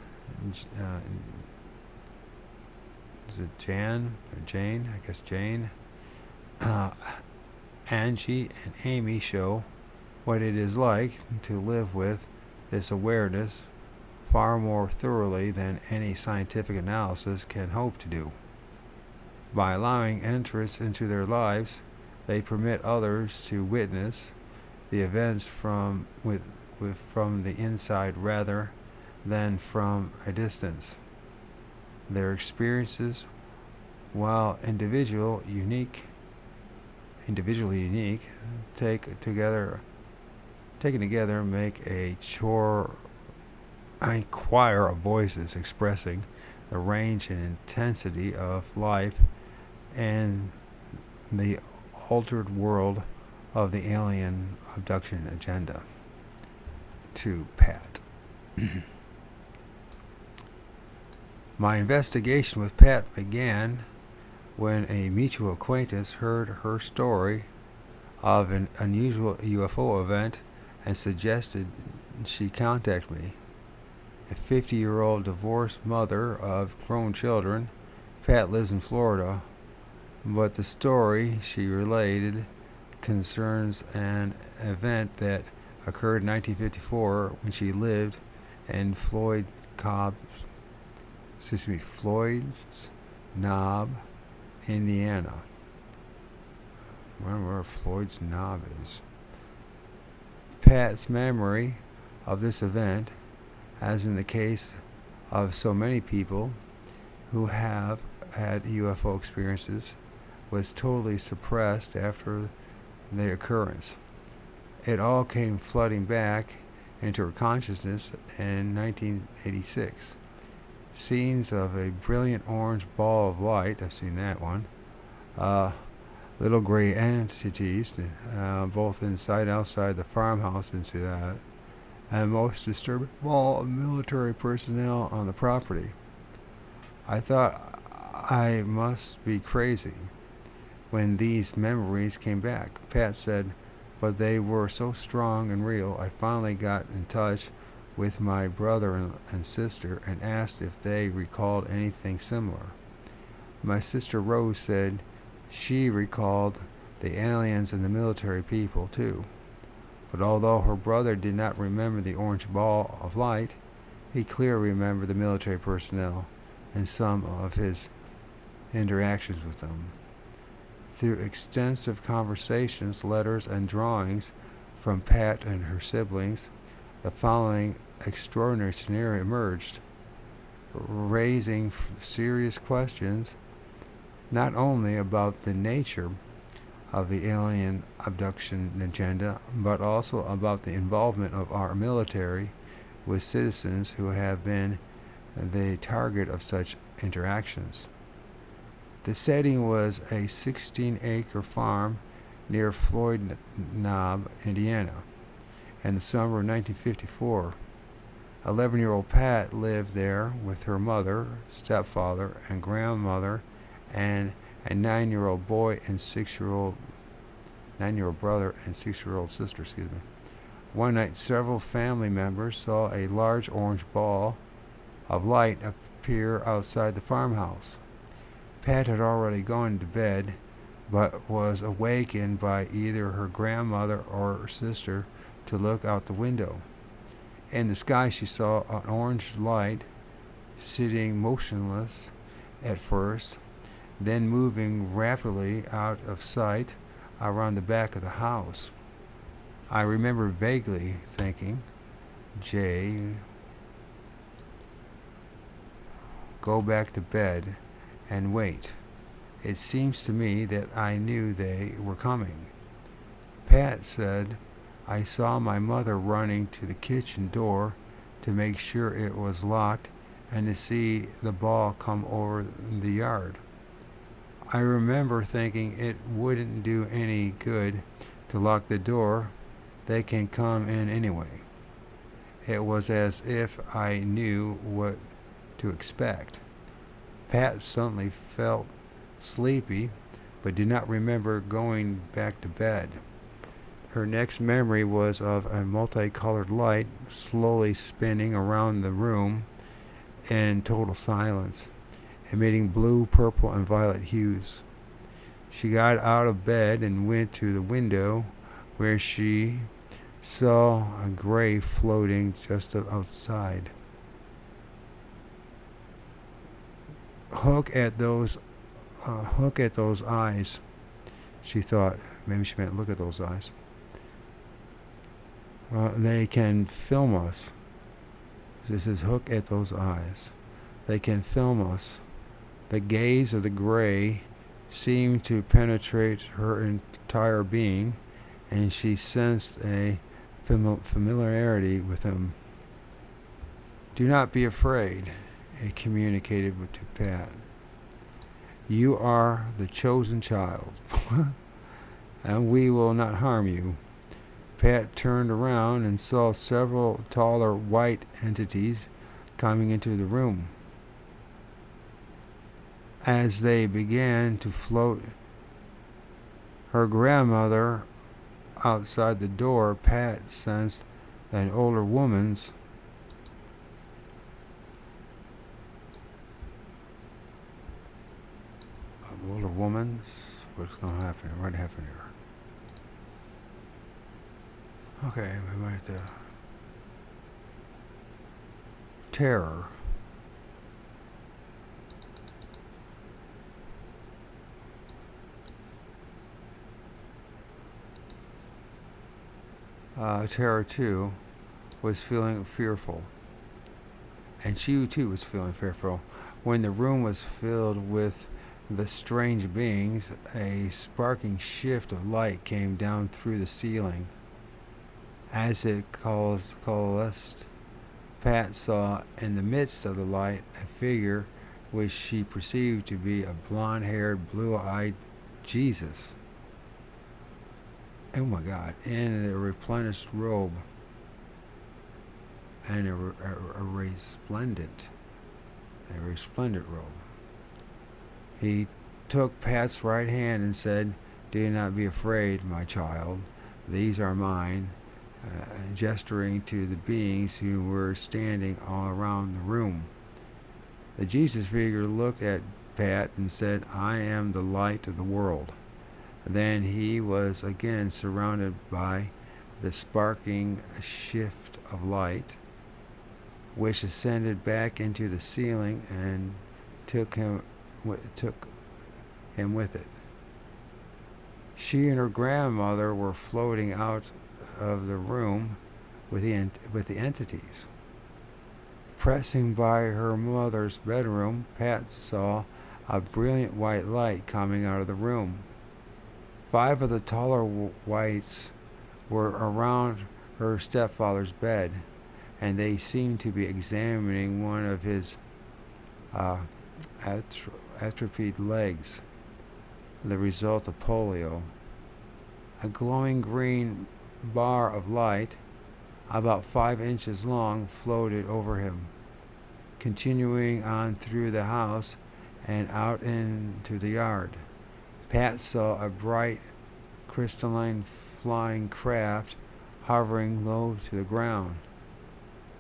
is it Jan or Jane? I guess Jane, Angie, and Amy show what it is like to live with this awareness far more thoroughly than any scientific analysis can hope to do. By allowing entrance into their lives, they permit others to witness the events from the inside rather than from a distance. Their experiences, while individually unique, taken together, make a choir of voices expressing the range and intensity of life and the altered world of the alien abduction agenda. To Pat. My investigation with Pat began when a mutual acquaintance heard her story of an unusual UFO event and suggested she contact me. A 50-year-old divorced mother of grown children, Pat lives in Florida, but the story she related concerns an event that occurred in 1954 when she lived in Floyd's Knob, Indiana. I wonder where Floyd's Knob is. Pat's memory of this event, as in the case of so many people who have had UFO experiences, was totally suppressed after the occurrence. It all came flooding back into her consciousness in 1986. Scenes of a brilliant orange ball of light, I've seen that one, little gray entities, both inside and outside the farmhouse, into that, and most disturbing ball of military personnel on the property. I thought I must be crazy when these memories came back. Pat said, but they were so strong and real, I finally got in touch with my brother and sister and asked if they recalled anything similar. My sister Rose said she recalled the aliens and the military people too. But although her brother did not remember the orange ball of light, he clearly remembered the military personnel and some of his interactions with them. Through extensive conversations, letters, and drawings from Pat and her siblings, the following extraordinary scenario emerged, raising serious questions not only about the nature of the alien abduction agenda, but also about the involvement of our military with citizens who have been the target of such interactions. The setting was a 16-acre farm near Floyd Knob, Indiana, in the summer of 1954. 11-year-old Pat lived there with her mother, stepfather, and grandmother, and a 9-year-old boy and 9-year-old brother and 6-year-old sister. One night, several family members saw a large orange ball of light appear outside the farmhouse. Pat had already gone to bed, but was awakened by either her grandmother or her sister to look out the window. In the sky, she saw an orange light sitting motionless at first, then moving rapidly out of sight around the back of the house. I remember vaguely thinking, Jay, go back to bed and wait. It seems to me that I knew they were coming. Pat said, I saw my mother running to the kitchen door to make sure it was locked and to see the ball come over the yard. I remember thinking it wouldn't do any good to lock the door. They can come in anyway. It was as if I knew what to expect. Pat suddenly felt sleepy, but did not remember going back to bed. Her next memory was of a multicolored light slowly spinning around the room in total silence, emitting blue, purple, and violet hues. She got out of bed and went to the window, where she saw a gray floating just outside. Hook at those Look at those eyes. She thought maybe she meant look at those eyes. They can film us. This is hook at those eyes. They can film us. The gaze of the gray seemed to penetrate her entire being, and she sensed a familiarity with him. Do not be afraid, it communicated to Pat. You are the chosen child, and we will not harm you. Pat turned around and saw several taller white entities coming into the room. As they began to float, her grandmother outside the door, Pat sensed an older woman's what's going to happen? What happened here? Okay, we might have to terror. Terror too was feeling fearful, and she too was feeling fearful. When the room was filled with the strange beings, a sparking shift of light came down through the ceiling. As it coalesced, Pat saw in the midst of the light a figure which she perceived to be a blonde-haired, blue-eyed Jesus. Oh my God, in a replenished robe and a resplendent robe. He took Pat's right hand and said, "Do not be afraid, my child. These are mine," gesturing to the beings who were standing all around the room. The Jesus figure looked at Pat and said, "I am the light of the world." Then he was again surrounded by the sparking shift of light, which ascended back into the ceiling and took him with it. She and her grandmother were floating out of the room with the entities. Pressing by her mother's bedroom, Pat saw a brilliant white light coming out of the room. 5 of the taller whites were around her stepfather's bed, and they seemed to be examining one of his atrophied legs, the result of polio. A glowing green bar of light, about 5 inches long, floated over him, continuing on through the house and out into the yard. Pat saw a bright, crystalline flying craft hovering low to the ground.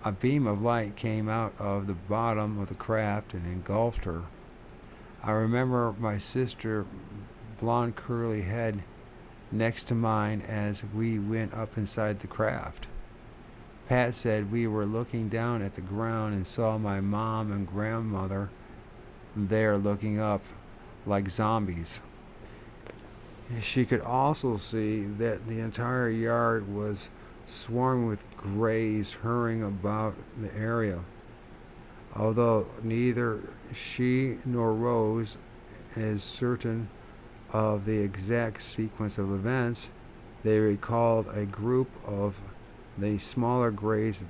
A beam of light came out of the bottom of the craft and engulfed her. I remember my sister, blonde curly head, next to mine as we went up inside the craft. Pat said we were looking down at the ground and saw my mom and grandmother there looking up like zombies. She could also see that the entire yard was swarming with grays hurrying about the area. Although neither she nor Rose is certain of the exact sequence of events, they recalled a group of the smaller grays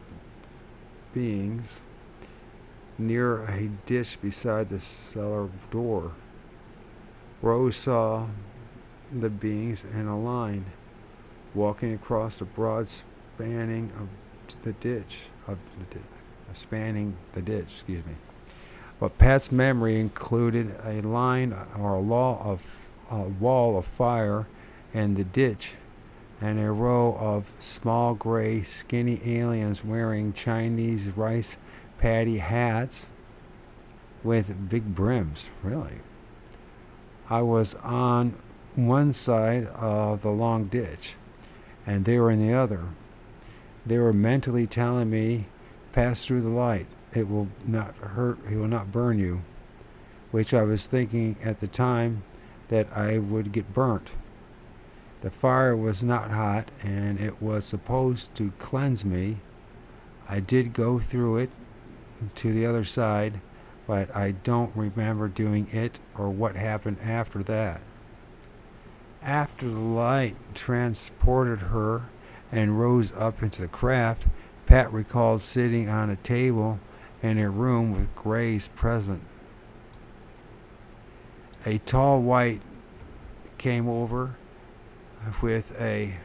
beings near a ditch beside the cellar door. Rose saw the beings in a line, walking across the broad spanning the ditch. But Pat's memory included a line or a wall of fire in the ditch, and a row of small gray skinny aliens wearing Chinese rice paddy hats with big brims. Really? I was on one side of the long ditch, and they were in the other. They were mentally telling me, "Pass through the light. It will not hurt. It will not burn you." which I was thinking at the time that I would get burnt. The fire was not hot, and it was supposed to cleanse me. I did go through it to the other side, but I don't remember doing it or what happened after that. After the light transported her and rose up into the craft, Pat recalled sitting on a table in a room with grays present. A tall white came over with a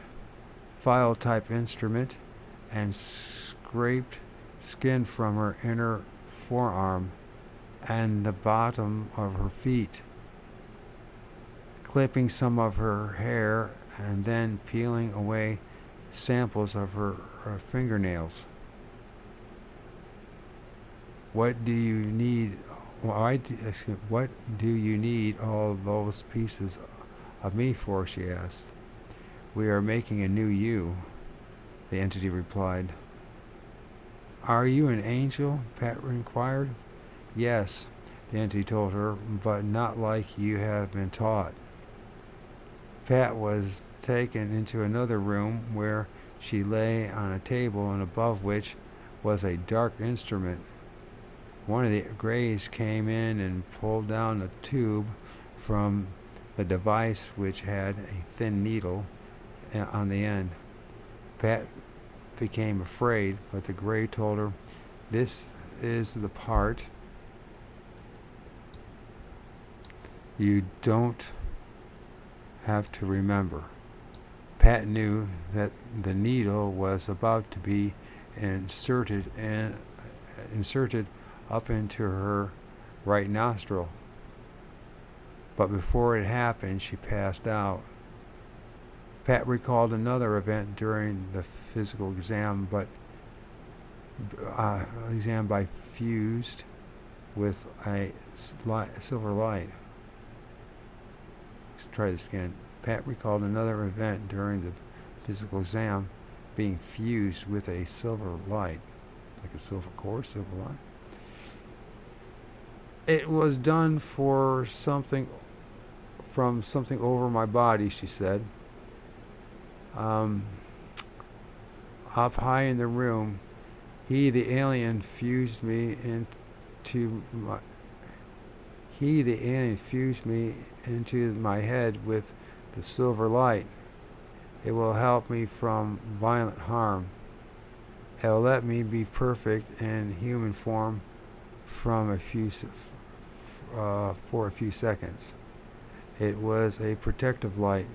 file-type instrument and scraped skin from her inner forearm and the bottom of her feet, clipping some of her hair and then peeling away samples of her fingernails. What do you need all those pieces of me for? She asked. We are making a new you, the entity replied. Are you an angel? Pat inquired. Yes, the entity told her, but not like you have been taught. Pat was taken into another room where she lay on a table and above which was a dark instrument. One of the Greys came in and pulled down a tube from the device which had a thin needle on the end. Pat became afraid, but the Grey told her, this is the part you don't have to remember. Pat knew that the needle was about to be inserted up into her right nostril. But before it happened, she passed out. Pat recalled another event during the physical exam, by fused with a silver light. Let's try this again. Pat recalled another event during the physical exam being fused with a silver light, like a silver cord, silver light. It was done from something over my body, she said. Up high in the room, the alien fused me into my head with the silver light. It will help me from violent harm. It will let me be perfect in human form for a few seconds. It was a protective light.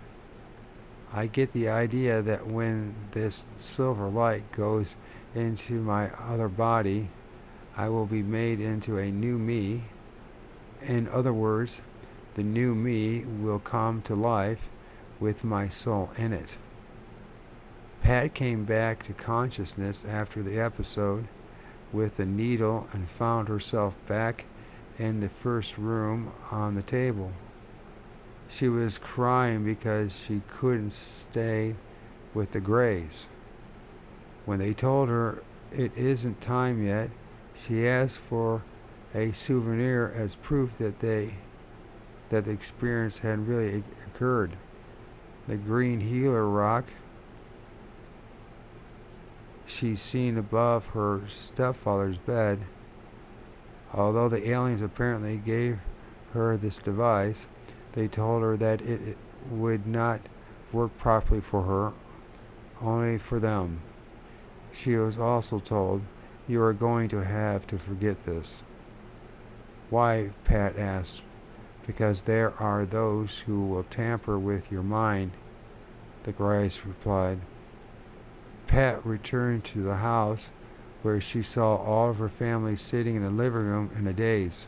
I get the idea that when this silver light goes into my other body, I will be made into a new me. In other words, the new me will come to life with my soul in it. Pat came back to consciousness after the episode with the needle and found herself back in the first room on the table. She was crying because she couldn't stay with the Greys. When they told her it isn't time yet, she asked for a souvenir as proof that the experience had really occurred. The green healer rock she's seen above her stepfather's bed. Although the aliens apparently gave her this device, they told her that it would not work properly for her, only for them. She was also told, you are going to have to forget this. Why? Pat asked. Because there are those who will tamper with your mind, the Greys replied. Pat returned to the house where she saw all of her family sitting in the living room in a daze.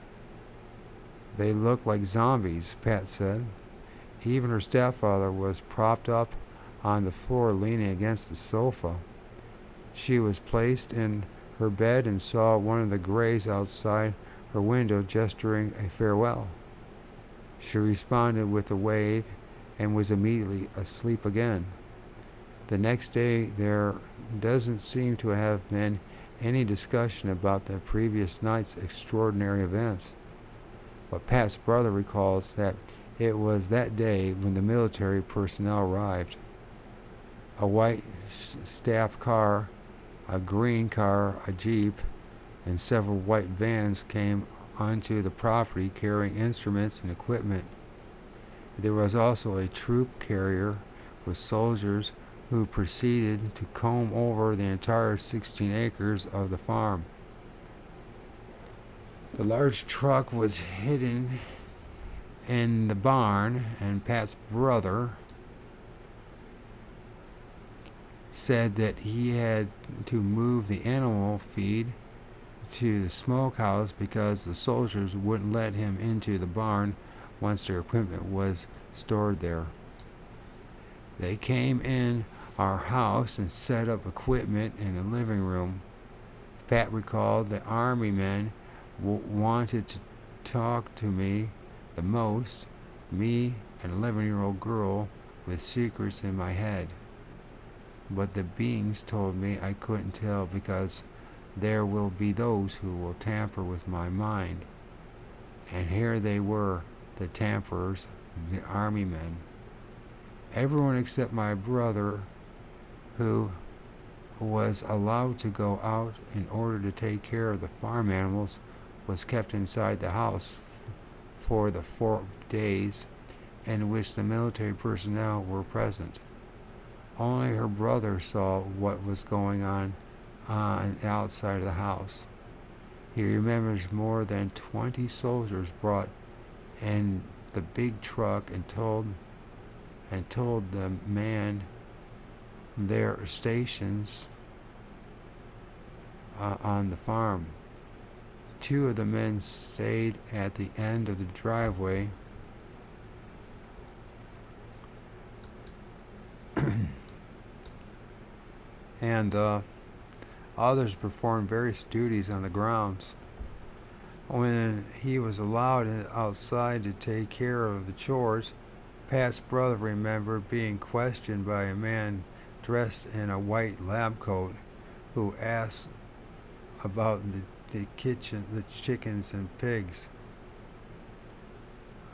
They looked like zombies, Pat said. Even her stepfather was propped up on the floor leaning against the sofa. She was placed in her bed and saw one of the Greys outside her window gesturing a farewell. She responded with a wave and was immediately asleep again. The next day, there doesn't seem to have been any discussion about the previous night's extraordinary events. but Pat's brother recalls that it was that day when the military personnel arrived. A white staff car, a green car, a jeep, and several white vans came onto the property carrying instruments and equipment. There was also a troop carrier with soldiers who proceeded to comb over the entire 16 acres of the farm. The large truck was hidden in the barn, and Pat's brother said that he had to move the animal feed to the smokehouse because the soldiers wouldn't let him into the barn once their equipment was stored there. They came in our house and set up equipment in the living room. Pat recalled the army men wanted to talk to me the most, me, an 11-year-old girl with secrets in my head. But the beings told me I couldn't tell because there will be those who will tamper with my mind. And here they were, the tamperers, the army men. Everyone except my brother, who was allowed to go out in order to take care of the farm animals, was kept inside the house for the 4 days in which the military personnel were present. Only her brother saw what was going on outside of the house. He remembers more than 20 soldiers brought in the big truck and told the man their stations on the farm. 2 of the men stayed at the end of the driveway and the others performed various duties on the grounds. When he was allowed outside to take care of the chores, Pat's brother remembered being questioned by a man dressed in a white lab coat who asked about the kitchen, the chickens and pigs.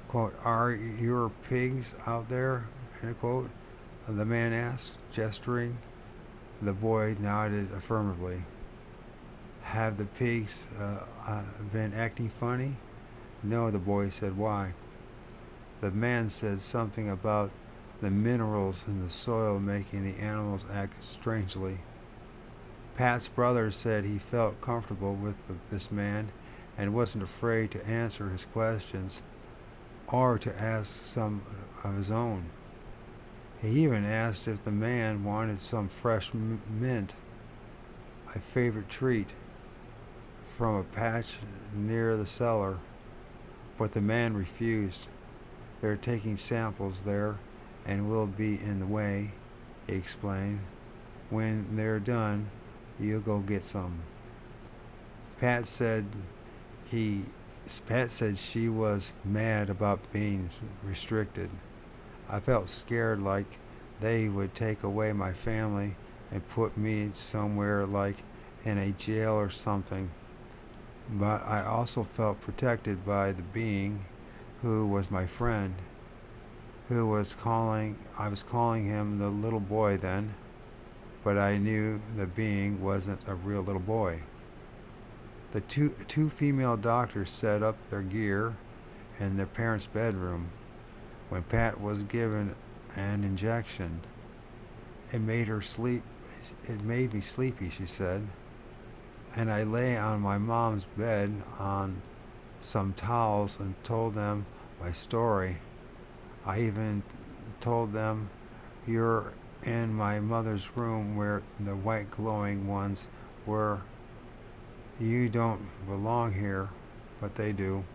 Quote, "Are your pigs out there?" End quote. The man asked, gesturing. The boy nodded affirmatively. "Have the pigs been acting funny?" "No," the boy said. "Why?" The man said something about the minerals in the soil making the animals act strangely. Pat's brother said he felt comfortable with this man and wasn't afraid to answer his questions or to ask some of his own. He even asked if the man wanted some fresh mint, a favorite treat, from a patch near the cellar, but the man refused. "They're taking samples there and will be in the way," he explained. "When they're done, you'll go get some." Pat said she was mad about being restricted. "I felt scared, like they would take away my family and put me somewhere like in a jail or something. But I also felt protected by the being who was my friend, I was calling him the little boy then, but I knew the being wasn't a real little boy." The two female doctors set up their gear in their parents' bedroom. When Pat was given an injection, it made me sleepy, she said, and I lay on my mom's bed on some towels and told them my story. I even told them, "You're in my mother's room where the white glowing ones were. You don't belong here, but they do."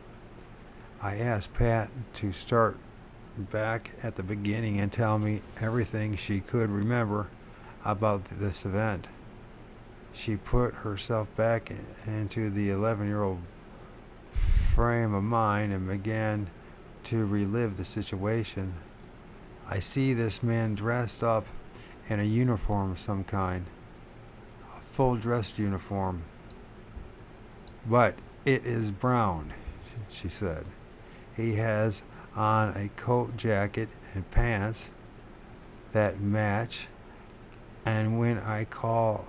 I asked Pat to start back at the beginning and tell me everything she could remember about this event. She put herself back into the 11-year-old frame of mind and began to relive the situation. "I see this man dressed up in a uniform of some kind, a full-dress uniform, but it is brown," she said. He has on a coat, jacket, and pants that match, and when I call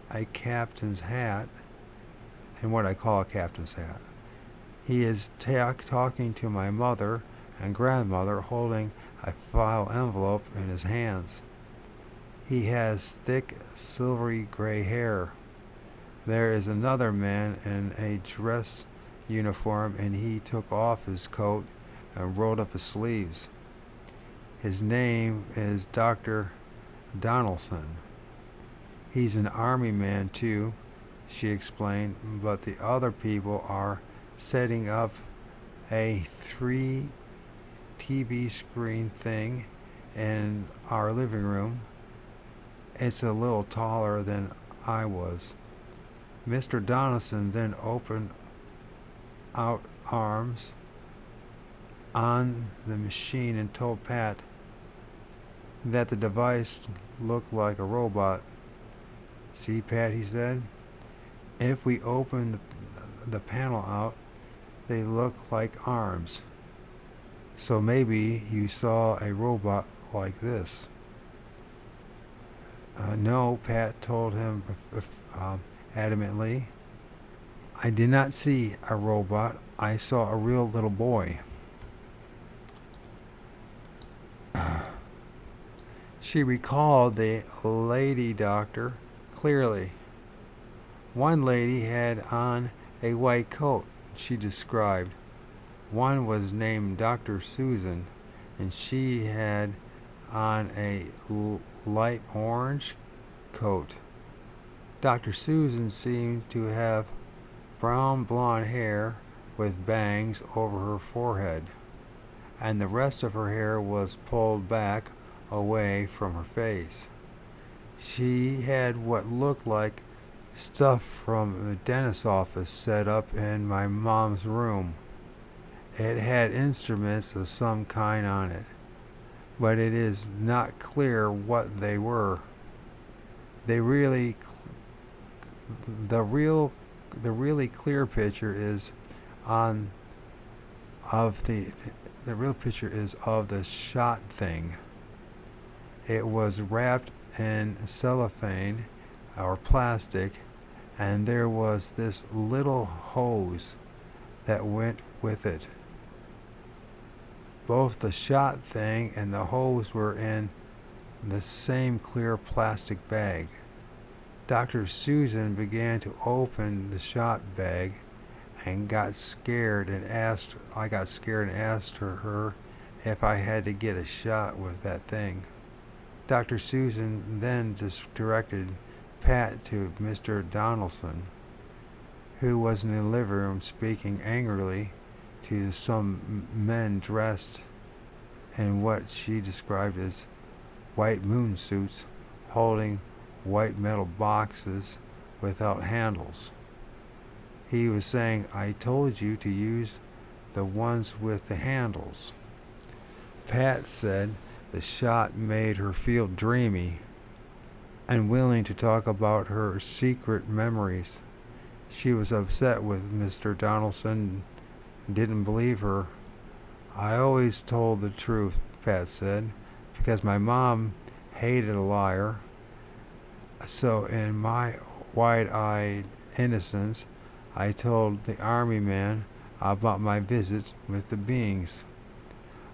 a captain's hat, and what I call a captain's hat, he is talking to my mother and grandmother, holding a file envelope in his hands. He has thick, silvery gray hair. There is another man in a dress uniform, and he took off his coat and rolled up his sleeves. His name is Dr. Donaldson. He's an army man too, she explained, but the other people are setting up a 3 TV screen thing in our living room. It's a little taller than I was. Mr. Donaldson then opened out arms on the machine and told Pat that the device looked like a robot. See, Pat, he said, if we open the panel out, they look like arms. So maybe you saw a robot like this. No, Pat told him adamantly. I did not see a robot. I saw a real little boy. She recalled the lady doctor clearly. One lady had on a white coat, she described. One was named Dr. Susan, and she had on a light orange coat. Dr. Susan seemed to have brown blonde hair with bangs over her forehead, and the rest of her hair was pulled back away from her face. She had what looked like stuff from the dentist's office set up in my mom's room. It had instruments of some kind on it, but it is not clear what they were. The really clear picture is the real picture is of the shot thing. It was wrapped in cellophane or plastic, and there was this little hose that went with it. Both the shot thing and the hose were in the same clear plastic bag. Dr. Susan began to open the shot bag and I got scared and asked her if I had to get a shot with that thing. Dr. Susan then directed Pat to Mr. Donaldson, who was in the living room speaking angrily to some men dressed in what she described as white moon suits, holding white metal boxes without handles. He was saying, I told you to use the ones with the handles. Pat said the shot made her feel dreamy and willing to talk about her secret memories. She was upset with Mr. Donaldson and didn't believe her. I always told the truth, Pat said, because my mom hated a liar. So in my wide-eyed innocence, I told the army man about my visits with the beings.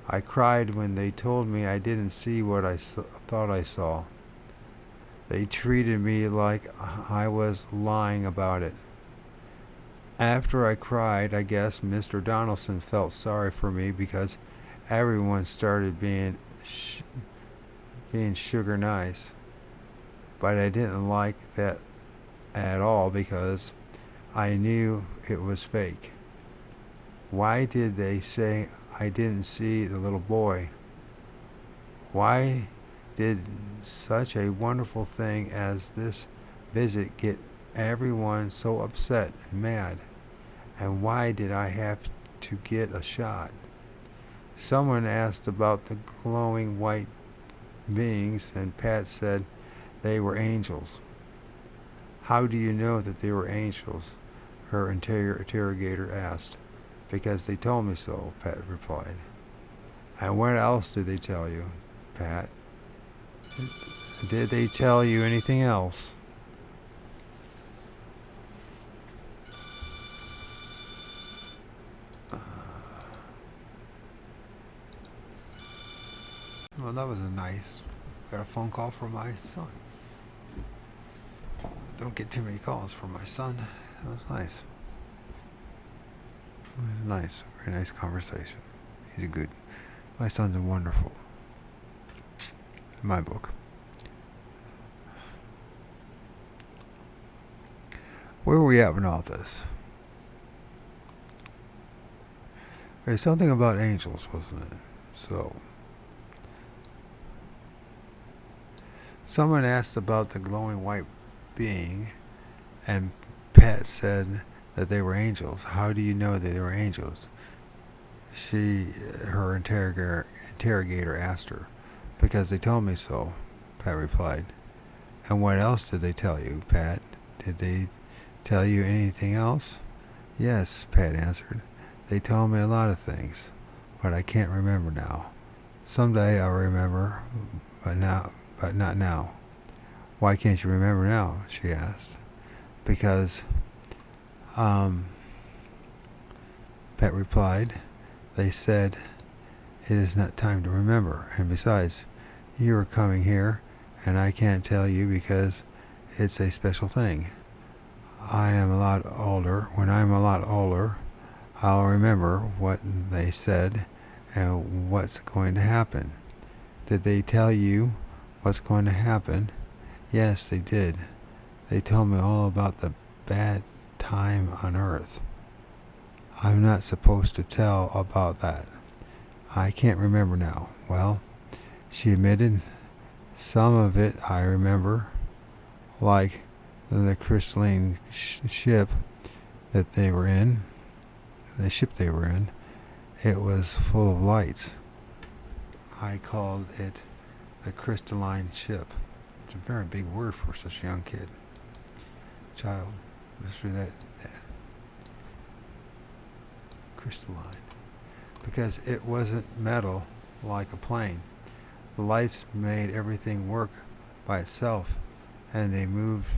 I cried when they told me I didn't see what I thought I saw. They treated me like I was lying about it. After I cried, I guess Mr. Donaldson felt sorry for me because everyone started being sugar nice. But I didn't like that at all because I knew it was fake. Why did they say I didn't see the little boy? Why did such a wonderful thing as this visit get everyone so upset and mad? And why did I have to get a shot? Someone asked about the glowing white beings, and Pat said they were angels. How do you know that they were angels? Her interrogator asked. Because they told me so, Pat replied. And what else did they tell you, Pat? Did they tell you anything else? Well, that was got a phone call from my son. Don't get too many calls from my son. That was nice. Nice, very nice conversation. My son's wonderful. In my book. Where were we at with all this? There's something about angels, wasn't it? So, someone asked about the glowing white being, and Pat said that they were angels. How do you know that they were angels? Her interrogator asked her. Because they told me so, Pat replied. And what else did they tell you, Pat? Did they tell you anything else? Yes, Pat answered. They told me a lot of things, but I can't remember now. Someday I'll remember, but not now. Why can't you remember now? She asked. Because, Pat replied, they said it is not time to remember, and besides, you are coming here, and I can't tell you because it's a special thing. When I'm a lot older, I'll remember what they said and what's going to happen. Did they tell you what's going to happen? Yes, they did. They told me all about the bad time on Earth. I'm not supposed to tell about that. I can't remember now. Well, she admitted, some of it I remember, like the crystalline ship that they were in. The ship they were in, it was full of lights. I called it the crystalline ship. It's a very big word for such a young child. Let's read that. Crystalline. Because it wasn't metal like a plane. The lights made everything work by itself, and they moved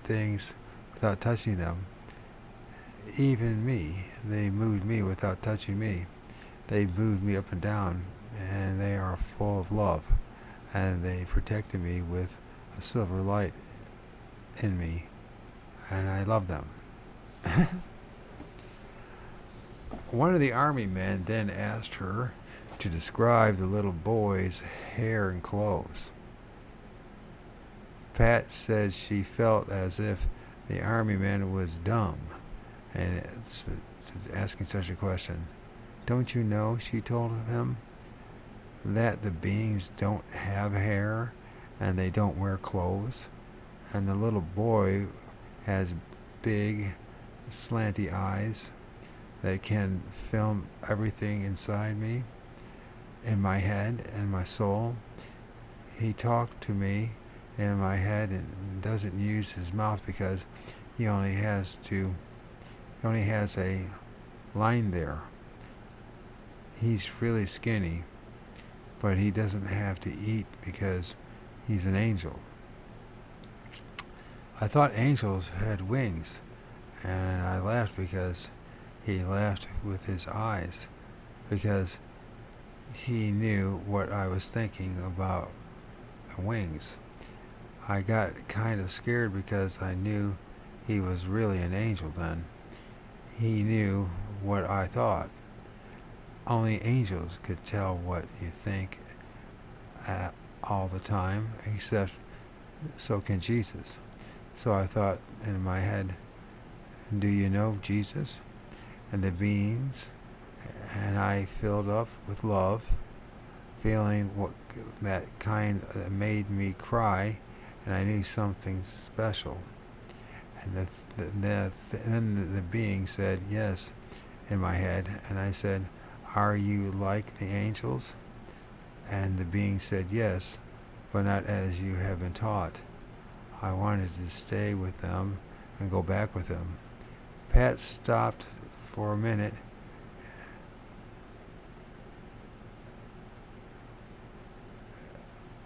things without touching them. Even me, they moved me without touching me. They moved me up and down, and they are full of love, and they protected me with a silver light in me, and I love them. One of the army men then asked her to describe the little boy's hair and clothes. Pat said she felt as if the army man was dumb, and it's asking such a question. Don't you know, she told him, that the beings don't have hair and they don't wear clothes, and the little boy has big, slanty eyes that can film everything inside me, in my head and my soul. He talked to me in my head and doesn't use his mouth because he only has a line there. He's really skinny, but he doesn't have to eat because he's an angel. I thought angels had wings, and I laughed because he laughed with his eyes, because he knew what I was thinking about the wings. I got kind of scared because I knew he was really an angel then. He knew what I thought. Only angels could tell what you think all the time, except so can Jesus. So I thought in my head, do you know Jesus and the beings? And I filled up with love, feeling that made me cry, and I knew something special. And then the being said yes in my head, and I said, are you like the angels? And the being said yes, but not as you have been taught. I wanted to stay with them and go back with them. Pat stopped for a minute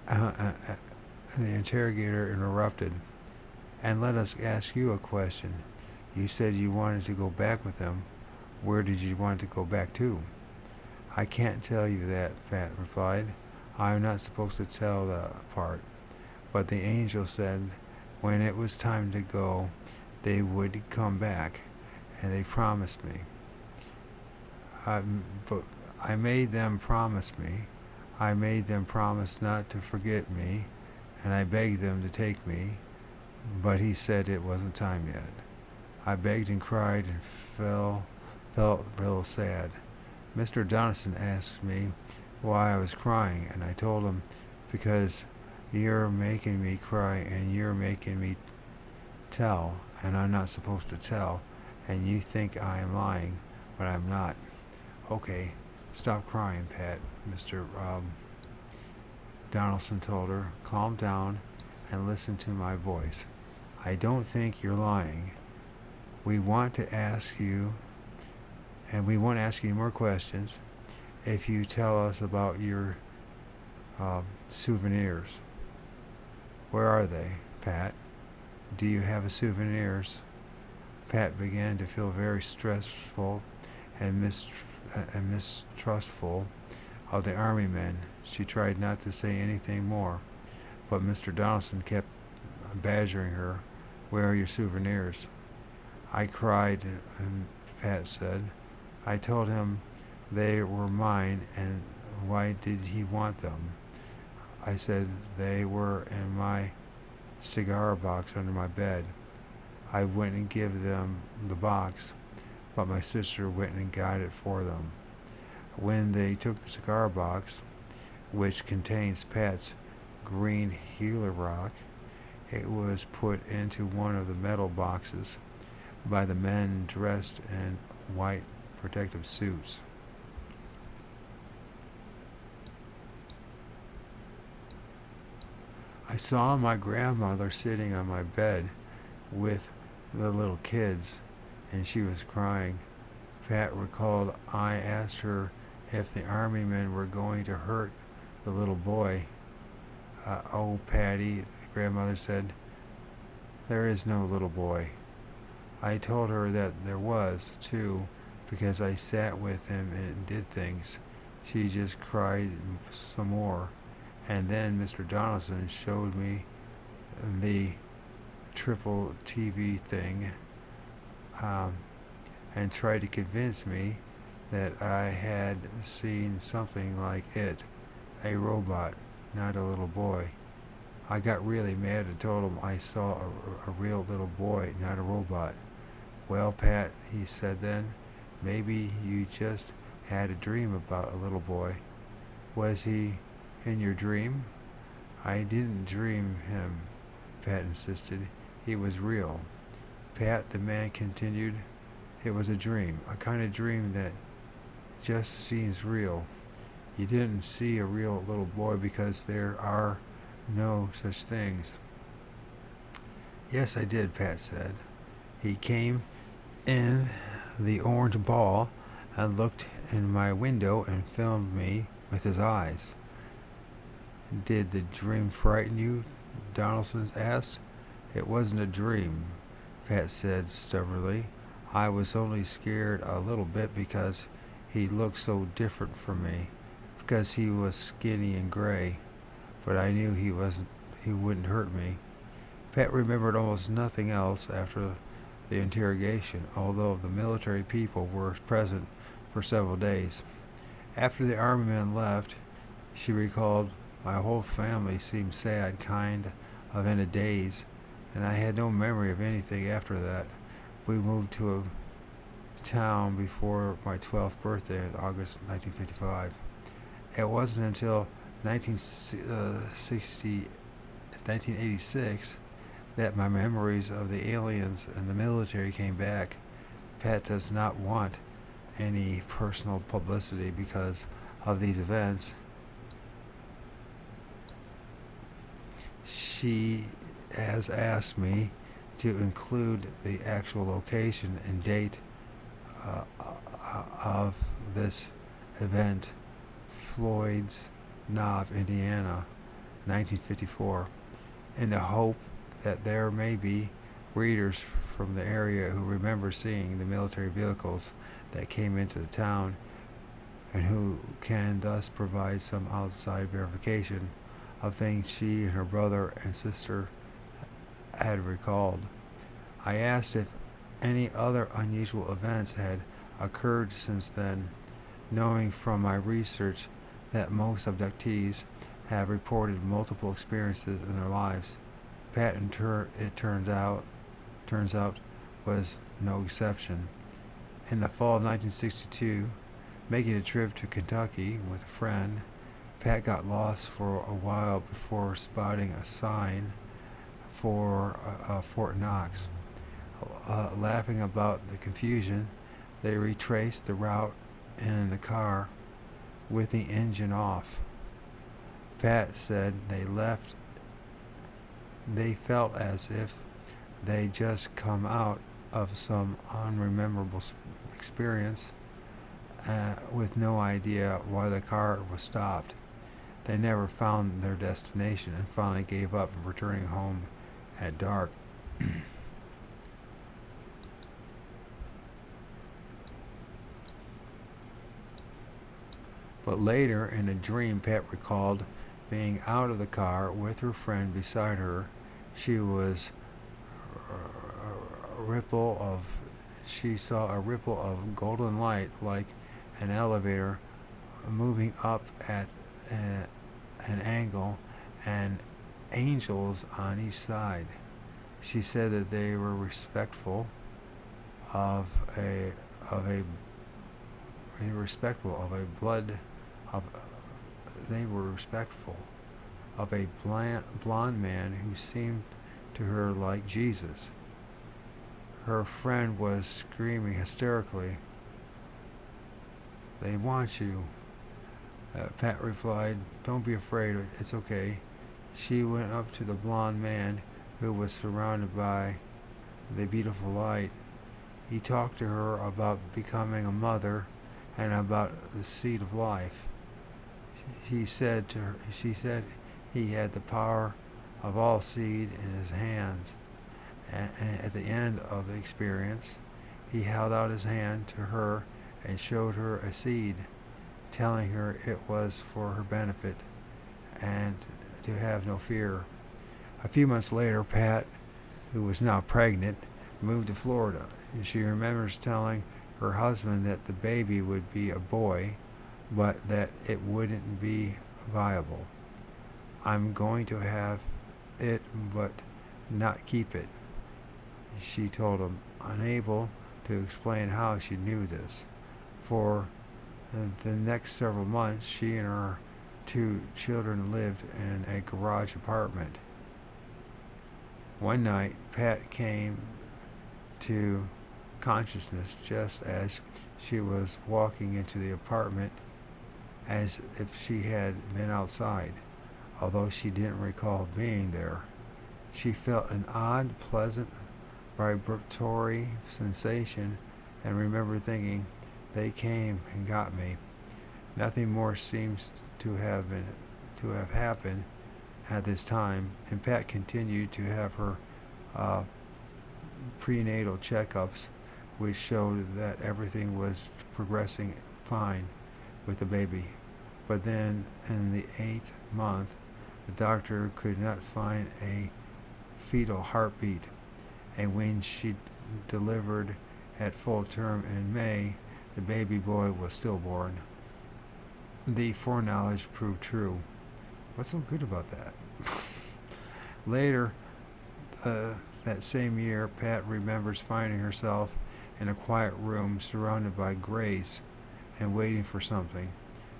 The interrogator interrupted. And let us ask you a question. You said you wanted to go back with them. Where did you want to go back to? I can't tell you that, Pat replied. I am not supposed to tell the part. But the angel said when it was time to go, they would come back, and they promised me. But I made them promise me. I made them promise not to forget me, and I begged them to take me, but he said it wasn't time yet. I begged and cried and felt real sad. Mr. Donaldson asked me why I was crying, and I told him because you're making me cry and you're making me tell, and I'm not supposed to tell, and you think I am lying, but I'm not. Okay, stop crying, Pat, Mr. Donaldson told her. Calm down and listen to my voice. I don't think you're lying. We want to ask you, and we won't ask you more questions if you tell us about your souvenirs. Where are they, Pat? Do you have souvenirs? Pat began to feel very stressful and mistrustful of the army men. She tried not to say anything more, but Mr. Donaldson kept badgering her. Where are your souvenirs? I cried, and Pat said. I told him they were mine, and why did he want them? I said they were in my cigar box under my bed. I wouldn't give them the box, but my sister went and got it for them. When they took the cigar box, which contains Pat's green healer rock, it was put into one of the metal boxes by the men dressed in white protective suits. I saw my grandmother sitting on my bed with the little kids, and she was crying. Pat recalled I asked her if the army men were going to hurt the little boy. Oh, Patty, the grandmother said, there is no little boy. I told her that there was, too, because I sat with him and did things. She just cried some more. And then Mr. Donaldson showed me the triple TV thing and tried to convince me that I had seen something like it, a robot, not a little boy. I got really mad and told him I saw a real little boy, not a robot. Well, Pat, he said then, maybe you just had a dream about a little boy. Was he in your dream? I didn't dream him, Pat insisted. He was real. Pat, the man continued, it was a dream, a kind of dream that just seems real. You didn't see a real little boy because there are no such things. Yes, I did, Pat said. He came in the orange ball and looked in my window and filmed me with his eyes. Did the dream frighten you? Donaldson asked. It wasn't a dream, Pat said stubbornly. I was only scared a little bit because he looked so different from me, because he was skinny and gray, but I knew he wouldn't hurt me. Pat remembered almost nothing else after the interrogation, although the military people were present for several days. After the army men left, she recalled, my whole family seemed sad, kind of in a daze, and I had no memory of anything after that. We moved to a town before my 12th birthday in August 1955. It wasn't until 1986 that my memories of the aliens and the military came back. Pat does not want any personal publicity because of these events. She has asked me to include the actual location and date of this event, Floyd's Knob, Indiana. 1954, in the hope that there may be readers from the area who remember seeing the military vehicles that came into the town and who can thus provide some outside verification of things she and her brother and sister had recalled. I asked if any other unusual events had occurred since then, knowing from my research that most abductees have reported multiple experiences in their lives. Pat, it turns out, was no exception. In the fall of 1962, making a trip to Kentucky with a friend, Pat got lost for a while before spotting a sign for Fort Knox. Laughing about the confusion, they retraced the route in the car with the engine off. Pat said they felt as if they just come out of some unrememberable experience with no idea why the car was stopped. They never found their destination and finally gave up returning home at dark. But later, in a dream, Pat recalled being out of the car with her friend beside her. She saw a ripple of golden light like an elevator moving up at an angle and angels on each side. She said that they were respectful of a blonde man who seemed to her like Jesus. Her friend was screaming hysterically, "They want you." Pat replied, "Don't be afraid, it's okay." She went up to the blonde man who was surrounded by the beautiful light. He talked to her about becoming a mother and about the seed of life. She said he had the power of all seed in his hands. And at the end of the experience, he held out his hand to her and showed her a seed, telling her it was for her benefit and to have no fear. A few months later, Pat, who was now pregnant, moved to Florida. She remembers telling her husband that the baby would be a boy, but that it wouldn't be viable. "I'm going to have it, but not keep it," she told him, unable to explain how she knew this. For the next several months, she and her 2 children lived in a garage apartment. One night, Pat came to consciousness just as she was walking into the apartment, as if she had been outside, although she didn't recall being there. She felt an odd, pleasant, vibratory sensation and remembered thinking, "They came and got me." Nothing more seems to have happened at this time, and Pat continued to have her prenatal checkups, which showed that everything was progressing fine with the baby. But then, in the 8th month, the doctor could not find a fetal heartbeat, and when she delivered at full term in May, the baby boy was stillborn. The foreknowledge proved true. What's so good about that? Later, that same year, Pat remembers finding herself in a quiet room surrounded by grays and waiting for something.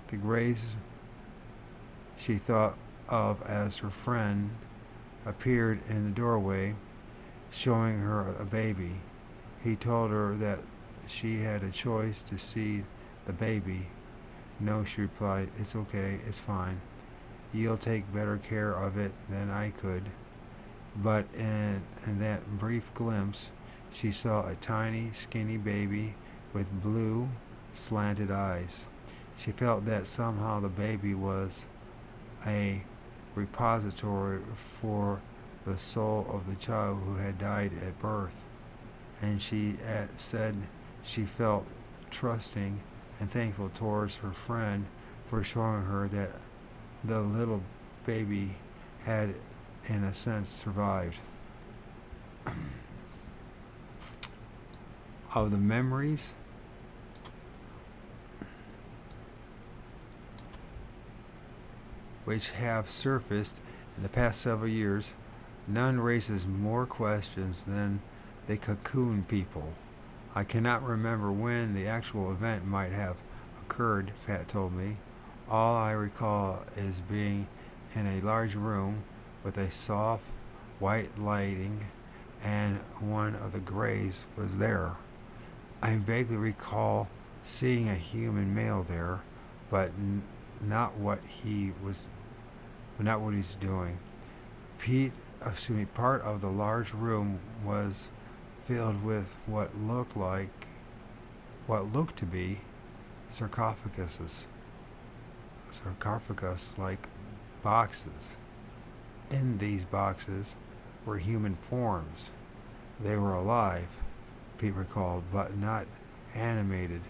The grays she thought of as her friend appeared in the doorway, showing her a baby. He told her that she had a choice to see the baby. "No," she replied, "it's okay, it's fine. You'll take better care of it than I could." But in that brief glimpse, she saw a tiny, skinny baby with blue, slanted eyes. She felt that somehow the baby was repository for the soul of the child who had died at birth. And she said she felt trusting and thankful towards her friend for showing her that the little baby had, in a sense, survived. Of the memories which have surfaced in the past several years, none raises more questions than the cocoon people. I cannot remember when the actual event might have occurred, Pat told me. All I recall is being in a large room with a soft white lighting, and one of the Greys was there. I vaguely recall seeing a human male there, but not what he's doing. Part of the large room was filled with what looked to be sarcophagus-like boxes. In these boxes were human forms. They were alive, Pete recalled, but not animated.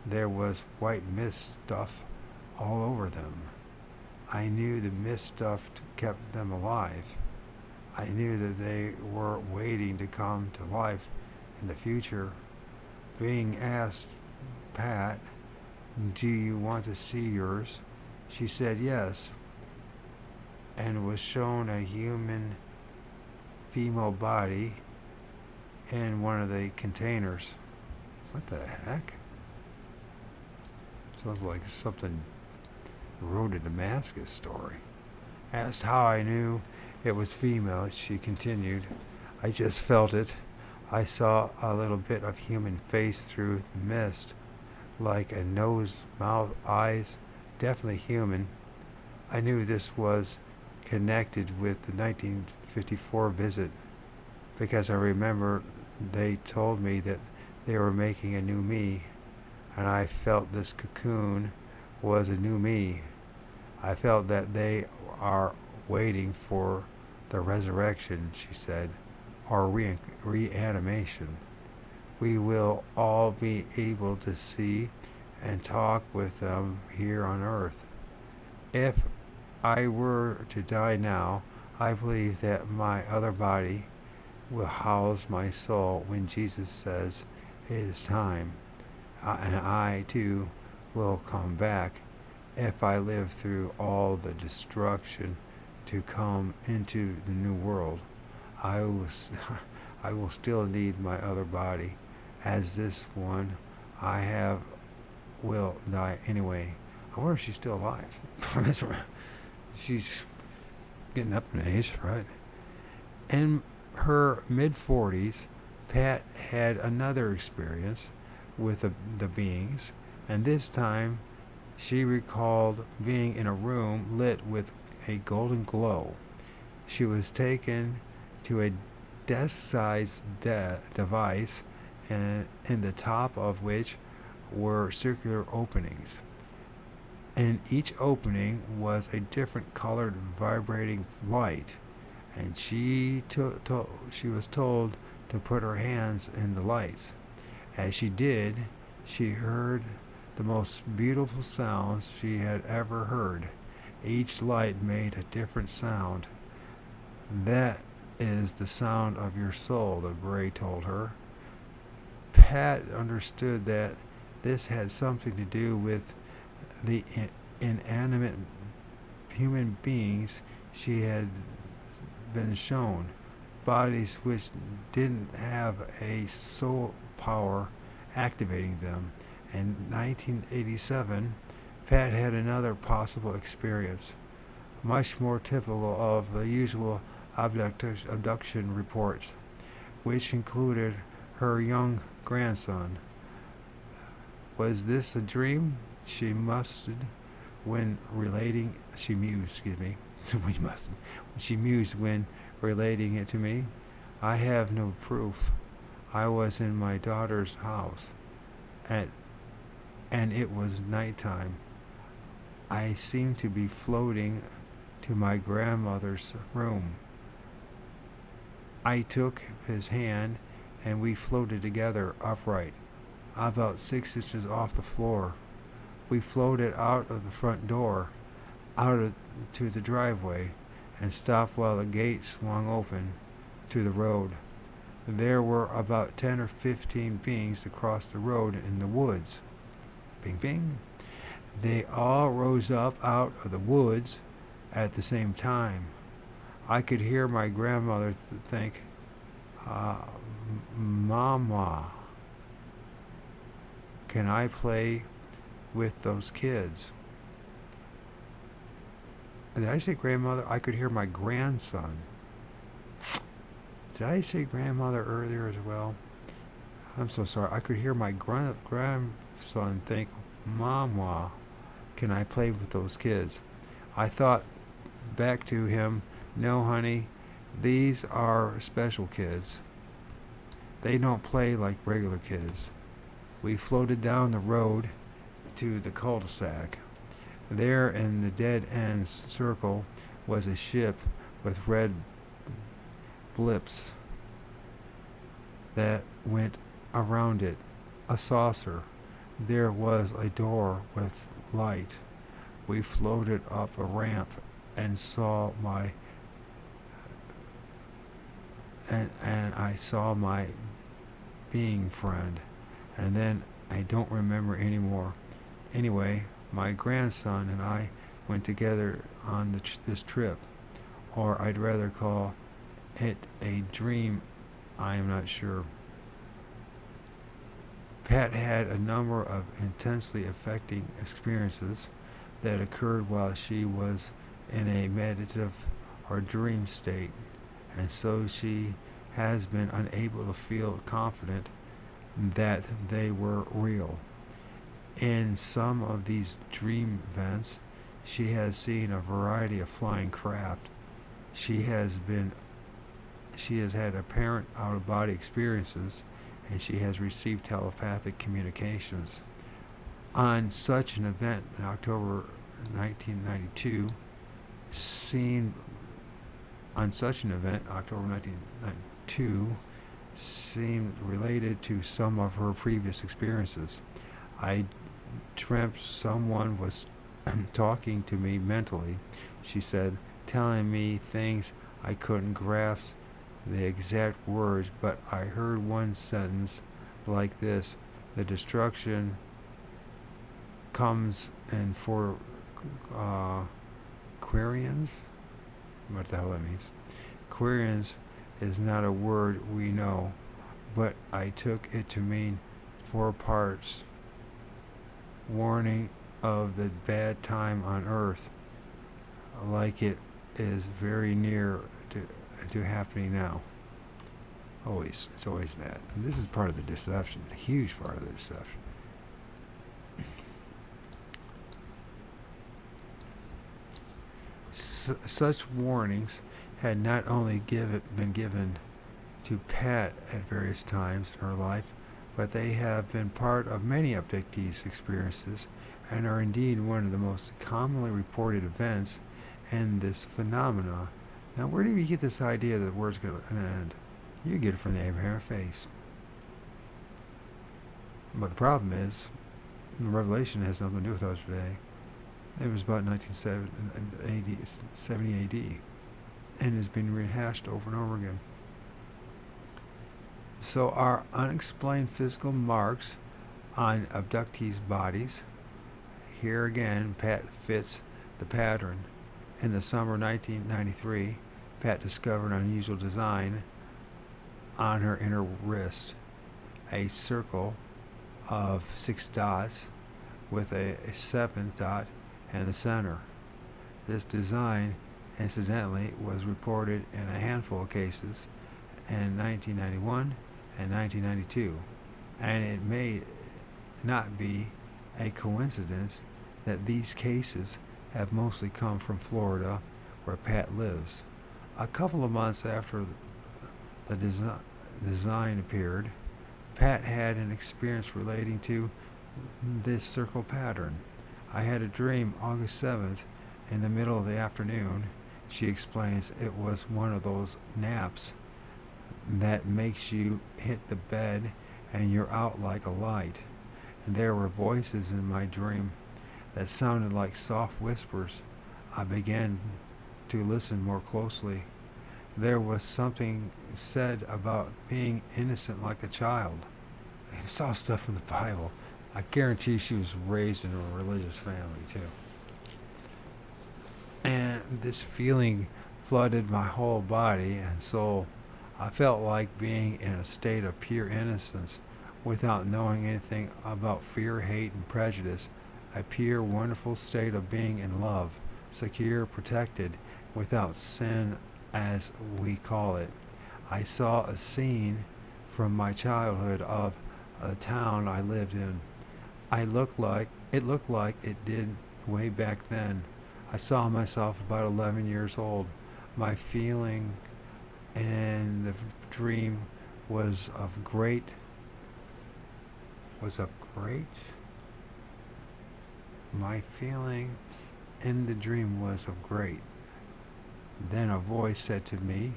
There was white mist stuff all over them. I knew the mist stuff kept them alive. I knew that they were waiting to come to life in the future. Being asked, Pat, do you want to see yours? She said yes, and was shown a human female body in one of the containers. What the heck? Sounds like something Road to Damascus story. Asked how I knew it was female, she continued. I just felt it. I saw a little bit of human face through the mist, like a nose, mouth, eyes, definitely human. I knew this was connected with the 1954 visit because I remember they told me that they were making a new me, and I felt this cocoon was a new me. I felt that they are waiting for the resurrection, she said, or reanimation. We will all be able to see and talk with them here on earth. If I were to die now, I believe that my other body will house my soul when Jesus says it is time, and I too will come back if I live through all the destruction to come into the new world. I will still need my other body, as this one I have will die anyway. I wonder if she's still alive. She's getting up in age, right? In her mid-40s, Pat had another experience with the beings, and this time she recalled being in a room lit with a golden glow. She was taken to a desk-sized device, and in the top of which were circular openings. In each opening was a different colored vibrating light, and she was told to put her hands in the lights. As she did, she heard the most beautiful sounds she had ever heard. Each light made a different sound. That is the sound of your soul, the Gray told her. Pat understood that this had something to do with the inanimate human beings she had been shown, bodies which didn't have a soul power activating them. In 1987, Pat had another possible experience, much more typical of the usual abduction reports, which included her young grandson. Was this a dream? She mused when relating it to me. I have no proof. I was in my daughter's house, and it was nighttime. I seemed to be floating to my grandmother's room. I took his hand and we floated together upright, about 6 inches off the floor. We floated out of the front door, to the driveway, and stopped while the gate swung open to the road. There were about 10 or 15 beings across the road in the woods. Bing, bing. They all rose up out of the woods at the same time. I could hear my grandmother think, Mama, can I play with those kids? Did I say grandmother? I could hear my grandson. Did I say grandmother earlier as well? I'm so sorry. I could hear my grandson think, Mama, can I play with those kids? I thought back to him, no, honey, these are special kids. They don't play like regular kids. We floated down the road to the cul-de-sac. There in the dead-end circle was a ship with red blips that went around it, a saucer. There was a door with light. We floated up a ramp and saw my and I saw my being friend, and then I don't remember anymore. Anyway, my grandson and I went together on this trip, or I'd rather call it a dream. I am not sure. Pat had a number of intensely affecting experiences that occurred while she was in a meditative or dream state, and so she has been unable to feel confident that they were real. In some of these dream events, she has seen a variety of flying craft. She has had apparent out-of-body experiences, and she has received telepathic communications. On such an event in October 1992, seemed related to some of her previous experiences. I dreamt someone was talking to me mentally, she said, telling me things I couldn't grasp the exact words, but I heard one sentence like this: the destruction comes in for Quarians? What the hell that means? Quarians is not a word we know, but I took it to mean 4 parts. Warning of the bad time on Earth, like it is very near to happening now. It's always that. And this is part of the deception, a huge part of the deception. Such warnings had not only been given to Pat at various times in her life, but they have been part of many abductees' experiences and are indeed one of the most commonly reported events in this phenomena. Now, where do you get this idea that the world's going to end? You get it from the Abrahamic faith. But the problem is, the Revelation has nothing to do with us today. It was about 1970 AD, and has been rehashed over and over again. So our unexplained physical marks on abductees' bodies. Here again, Pat fits the pattern. In the summer 1993, Pat discovered an unusual design on her inner wrist, a circle of 6 dots with a 7th dot in the center. This design, incidentally, was reported in a handful of cases in 1991 and 1992, and it may not be a coincidence that these cases have mostly come from Florida, where Pat lives. A couple of months after the design appeared, Pat had an experience relating to this circle pattern. I had a dream August 7th in the middle of the afternoon She explains it was one of those naps that makes you hit the bed and you're out like a light. And there were voices in my dream that sounded like soft whispers. I began to listen more closely. There was something said about being innocent like a child. It's all stuff from the Bible. I guarantee she was raised in a religious family too. And this feeling flooded my whole body and soul. I felt like being in a state of pure innocence without knowing anything about fear, hate, and prejudice. A pure, wonderful state of being in love, secure, protected, without sin, as we call it. I saw a scene from my childhood of a town I lived in. It looked like it did way back then. I saw myself about 11 years old. My feeling in the dream was of great. My feeling in the dream was of great. Then a voice said to me,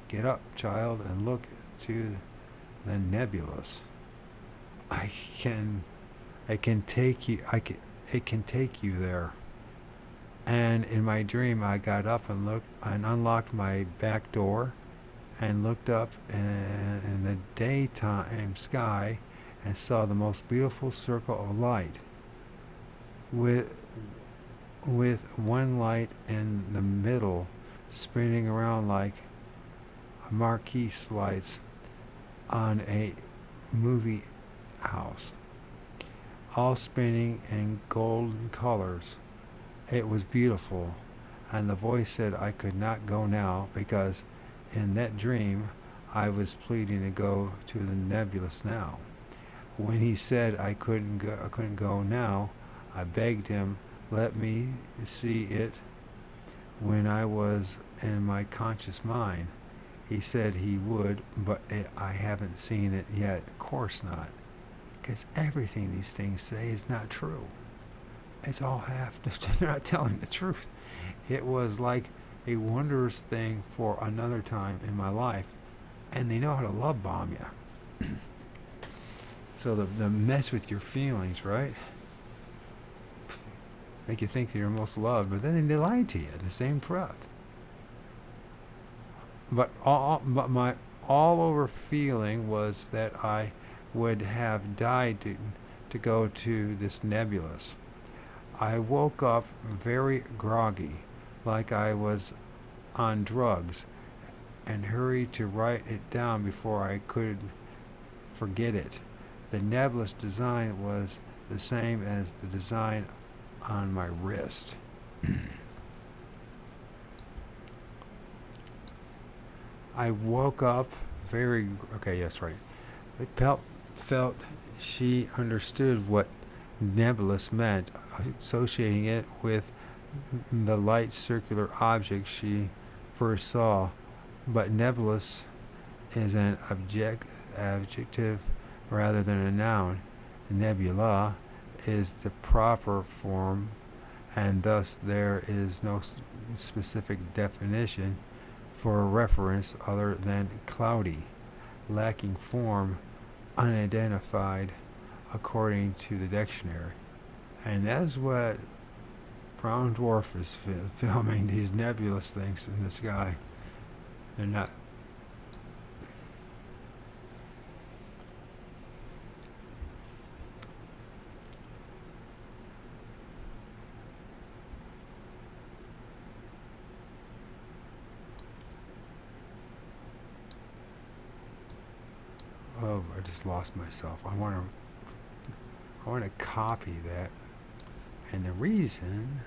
"Get up, child, and look to the nebulous. It can take you there." And in my dream, I got up and looked and unlocked my back door and looked up in the daytime sky and saw the most beautiful circle of light with one light in the middle spinning around like marquise lights on a movie house, all spinning in golden colors. It was beautiful, and the voice said I could not go now because in that dream I was pleading to go to the nebulous now. When he said I couldn't go now, I begged him let me see it when I was in my conscious mind. He said he would, but I haven't seen it yet. Of course not, because everything these things say is not true. It's all half. They're not telling the truth. It was like a wondrous thing for another time in my life, and they know how to love bomb you. So the mess with your feelings, right? Make you think that you're most loved, but then they lie to you in the same breath. But my all over feeling was that I would have died to go to this nebulous. I woke up very groggy, like I was on drugs, and hurried to write it down before I could forget it. The nebulous design was the same as the design on my wrist. I woke up very okay. Yes, right. I felt she understood what nebulous meant, associating it with the light circular object she first saw. But nebulous is an adjective rather than a noun. Nebula is the proper form, and thus there is no specific definition for a reference other than cloudy, lacking form, unidentified, according to the dictionary. And that's what Brown Dwarf is filming, these nebulous things in the sky. They're not. Oh, I just lost myself. I want to copy that. And the reason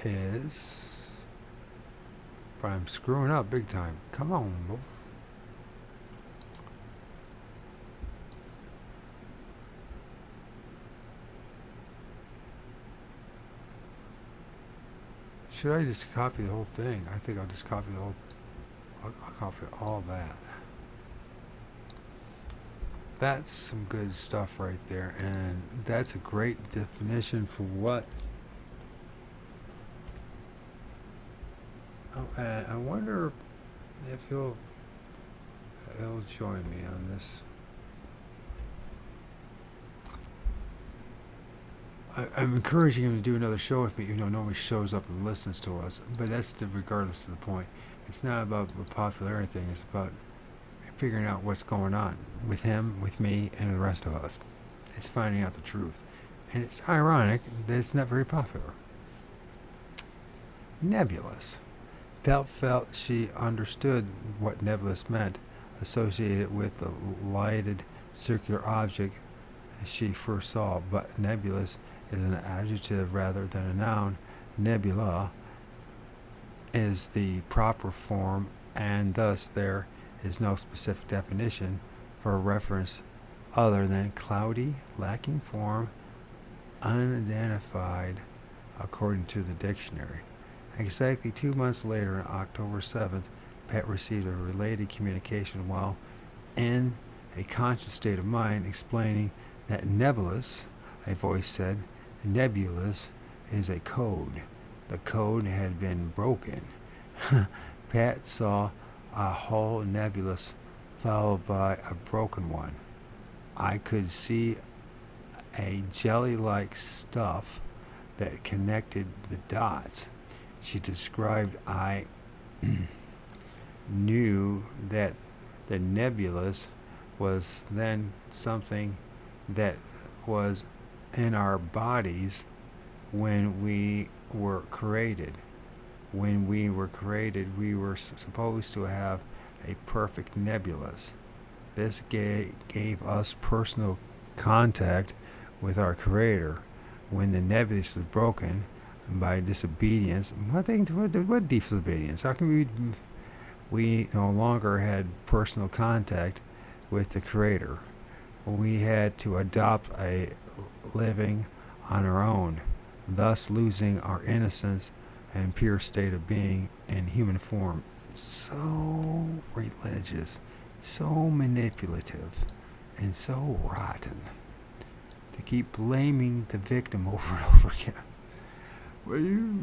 is, but I'm screwing up big time. Come on, bro. Should I just copy the whole thing? I think I'll just copy the whole. I'll copy all that. That's some good stuff right there, and that's a great definition for what. Oh, I wonder if he'll join me on this. I'm encouraging him to do another show with me, even though nobody shows up and listens to us. But that's regardless of the point. It's not about the popularity thing. It's about figuring out what's going on with him, with me, and the rest of us. It's finding out the truth. And it's ironic that it's not very popular. Nebulous. Felt she understood what nebulous meant, associated with the lighted circular object she first saw, but nebulous is an adjective rather than a noun. Nebula is the proper form, and thus there is no specific definition for a reference other than cloudy, lacking form, unidentified, according to the dictionary. Exactly 2 months later, on October 7th, Pat received a related communication while in a conscious state of mind, explaining that nebulous, a voice said, nebulous is a code. The code had been broken. Pat saw a whole nebulous followed by a broken one. I could see a jelly-like stuff that connected the dots. She described, I knew that the nebulous was then something that was in our bodies when we were created. When we were created, we were supposed to have a perfect nebulous. This gave us personal contact with our Creator. When the nebulous was broken by disobedience, what disobedience? How can we no longer had personal contact with the Creator? We had to adopt a living on our own, thus losing our innocence and pure state of being in human form. So religious, so manipulative, and so rotten to keep blaming the victim over and over again. Well,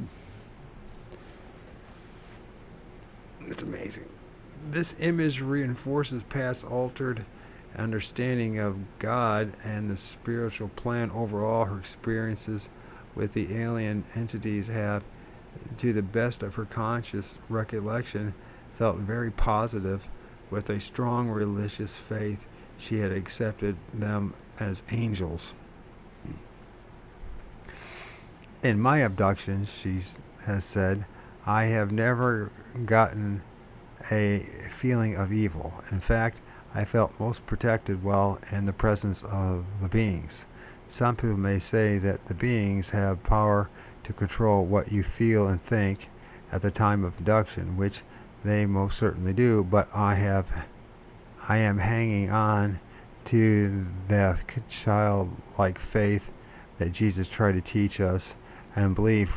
it's amazing. This image reinforces Pat's altered understanding of God and the spiritual plan overall. Her experiences with the alien entities have, to the best of her conscious recollection, felt very positive. With a strong religious faith, she had accepted them as angels. In my abductions, she has said, I have never gotten a feeling of evil. In fact, I felt most protected while in the presence of the beings. Some people may say that the beings have power to control what you feel and think at the time of abduction, which they most certainly do, but I am hanging on to the childlike faith that Jesus tried to teach us, and believe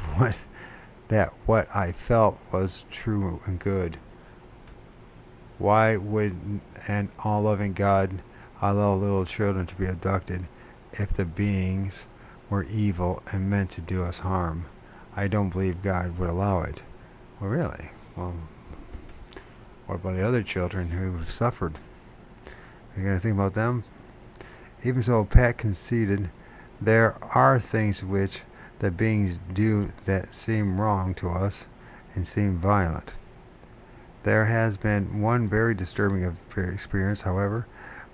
what I felt was true and good. Why would an all-loving God allow little children to be abducted if the beings were evil and meant to do us harm? I don't believe God would allow it. Well, really? Well, what about the other children who suffered? Are you going to think about them? Even so, Pat conceded there are things which the beings do that seem wrong to us and seem violent. There has been one very disturbing experience, however,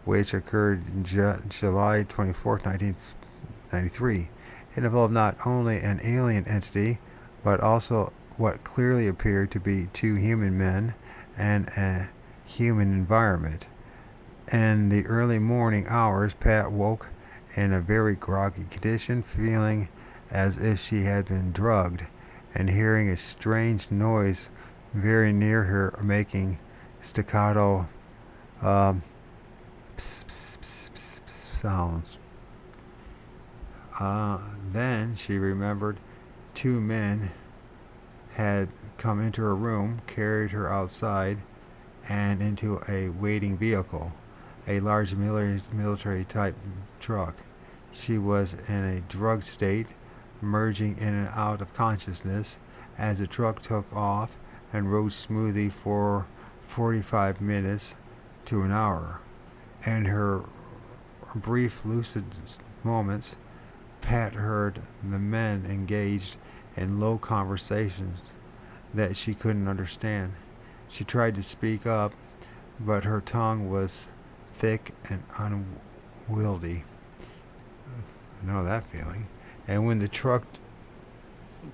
which occurred July 24, 1993. It involved not only an alien entity, but also what clearly appeared to be two human men and a human environment. In the early morning hours, Pat woke in a very groggy condition, feeling as if she had been drugged, and hearing a strange noise very near her, making staccato pss, pss, pss, pss, pss sounds. Then she remembered two men had come into her room, carried her outside and into a waiting vehicle. a large military type truck. She was in a drugged state, merging in and out of consciousness as the truck took off and rode smoothly for 45 minutes to an hour. In her brief lucid moments, Pat heard the men engaged in low conversations that she couldn't understand. She tried to speak up, but her tongue was thick and unwieldy. I know that feeling. And when the truck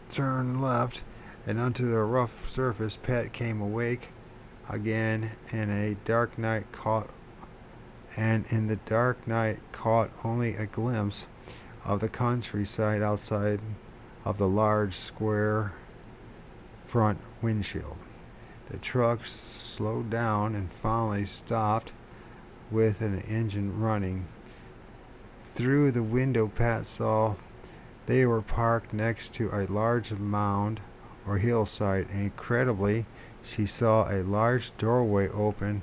turned left and onto the rough surface, Pat came awake again in a dark night caught only a glimpse of the countryside outside of the large square front windshield. The truck slowed down and finally stopped with an engine running. Through the window, Pat saw they were parked next to a large mound or hillside. Incredibly, she saw a large doorway open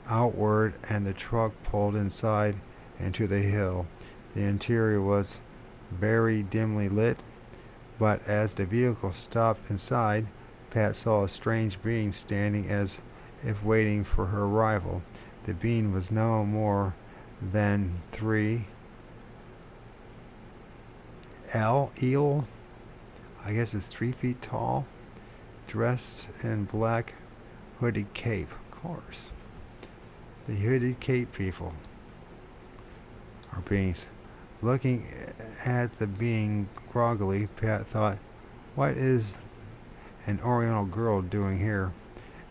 outward and the truck pulled inside into the hill. The interior was very dimly lit, but as the vehicle stopped inside, Pat saw a strange being standing as if waiting for her arrival. The being was no more than 3 I guess it's 3 feet tall, dressed in black hooded cape. Of course, the hooded cape people are beings. Looking at the being groggily, Pat thought, "What is an Oriental girl doing here?"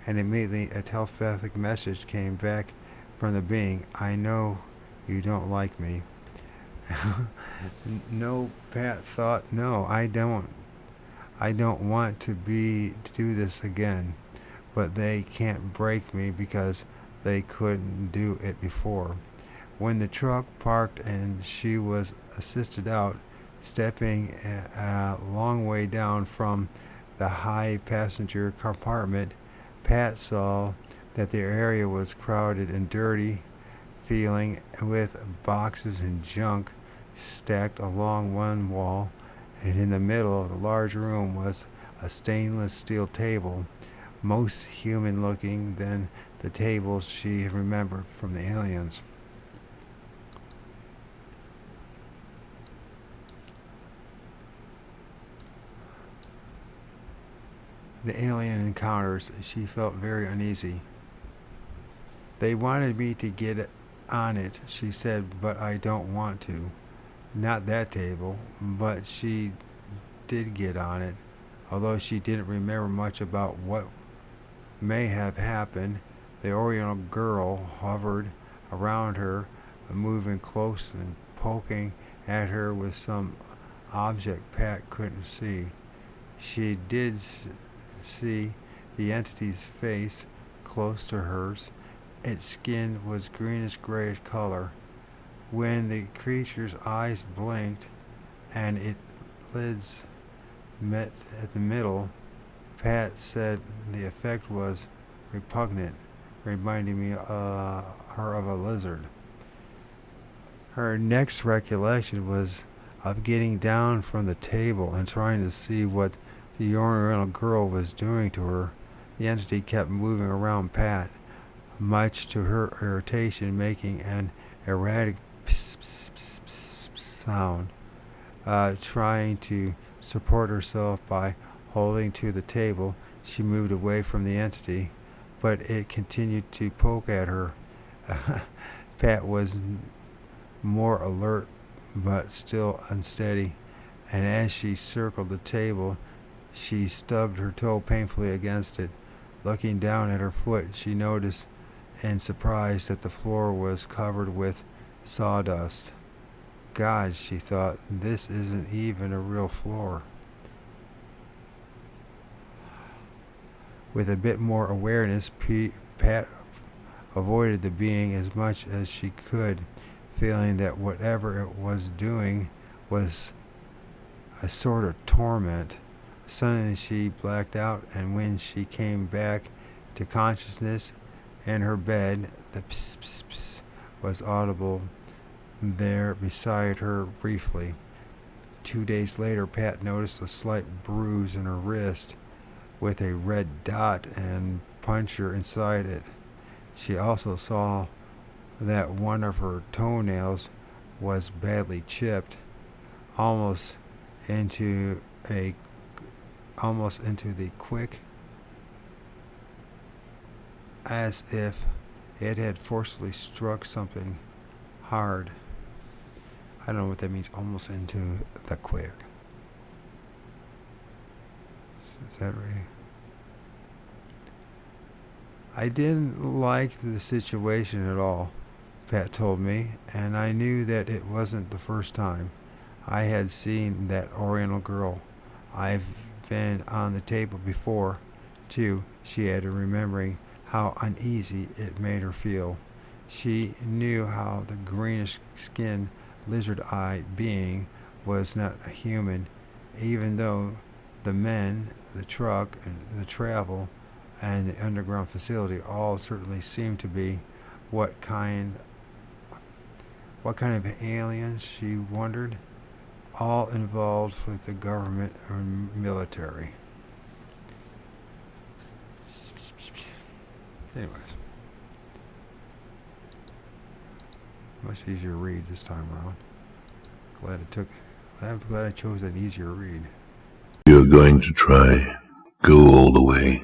And immediately a telepathic message came back from the being. "I know you don't like me." No, Pat thought, "No, I don't. I don't want to do this again. But they can't break me because they couldn't do it before." When the truck parked and she was assisted out, stepping a long way down from the high passenger compartment, Pat saw that the area was crowded and dirty, feeling with boxes and junk stacked along one wall, and in the middle of the large room was a stainless steel table, most human looking than the tables she remembered from the aliens. The alien encounters, she felt very uneasy. "They wanted me to get on it," she said, "but I don't want to. Not that table." But she did get on it, although she didn't remember much about what may have happened. The Oriental girl hovered around her, moving close and poking at her with some object Pat couldn't see. She did see the entity's face close to hers. Its skin was greenish-grayish color. When the creature's eyes blinked and its lids met at the middle, Pat said the effect was repugnant, reminding me her of a lizard. Her next recollection was of getting down from the table and trying to see what the Oriental girl was doing to her. The entity kept moving around Pat, much to her irritation, making an erratic pss, pss, pss, pss, pss sound, trying to support herself by holding to the table. She moved away from the entity, but it continued to poke at her. Pat was more alert, but still unsteady, and as she circled the table, she stubbed her toe painfully against it. Looking down at her foot, she noticed in surprise that the floor was covered with sawdust. "God," she thought, "this isn't even a real floor." With a bit more awareness, Pat avoided the being as much as she could, feeling that whatever it was doing was a sort of torment. Suddenly she blacked out, and when she came back to consciousness in her bed, the pss pss pss was audible there beside her briefly. 2 days later, Pat noticed a slight bruise in her wrist with a red dot and puncture inside it. She also saw that one of her toenails was badly chipped, almost into the quick, as if it had forcibly struck something hard. I don't know what that means, almost into the quick. Is that right? I didn't like the situation at all, Pat told me, and I knew that it wasn't the first time I had seen that Oriental girl. I've been on the table before, too, she added, remembering how uneasy it made her feel. She knew how the greenish skinned lizard-eye being was not a human, even though the men, the truck, and the travel, and the underground facility all certainly seemed to be. What kind of aliens, she wondered, all involved with the government or military. Anyways, much easier to read this time around. I'm glad I chose an easier read. You're going to try, go all the way.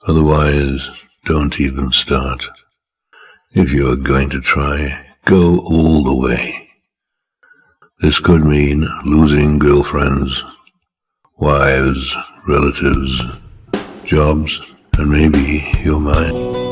Otherwise, don't even start. If you are going to try, go all the way. This could mean losing girlfriends, wives, relatives, jobs, and maybe your mind.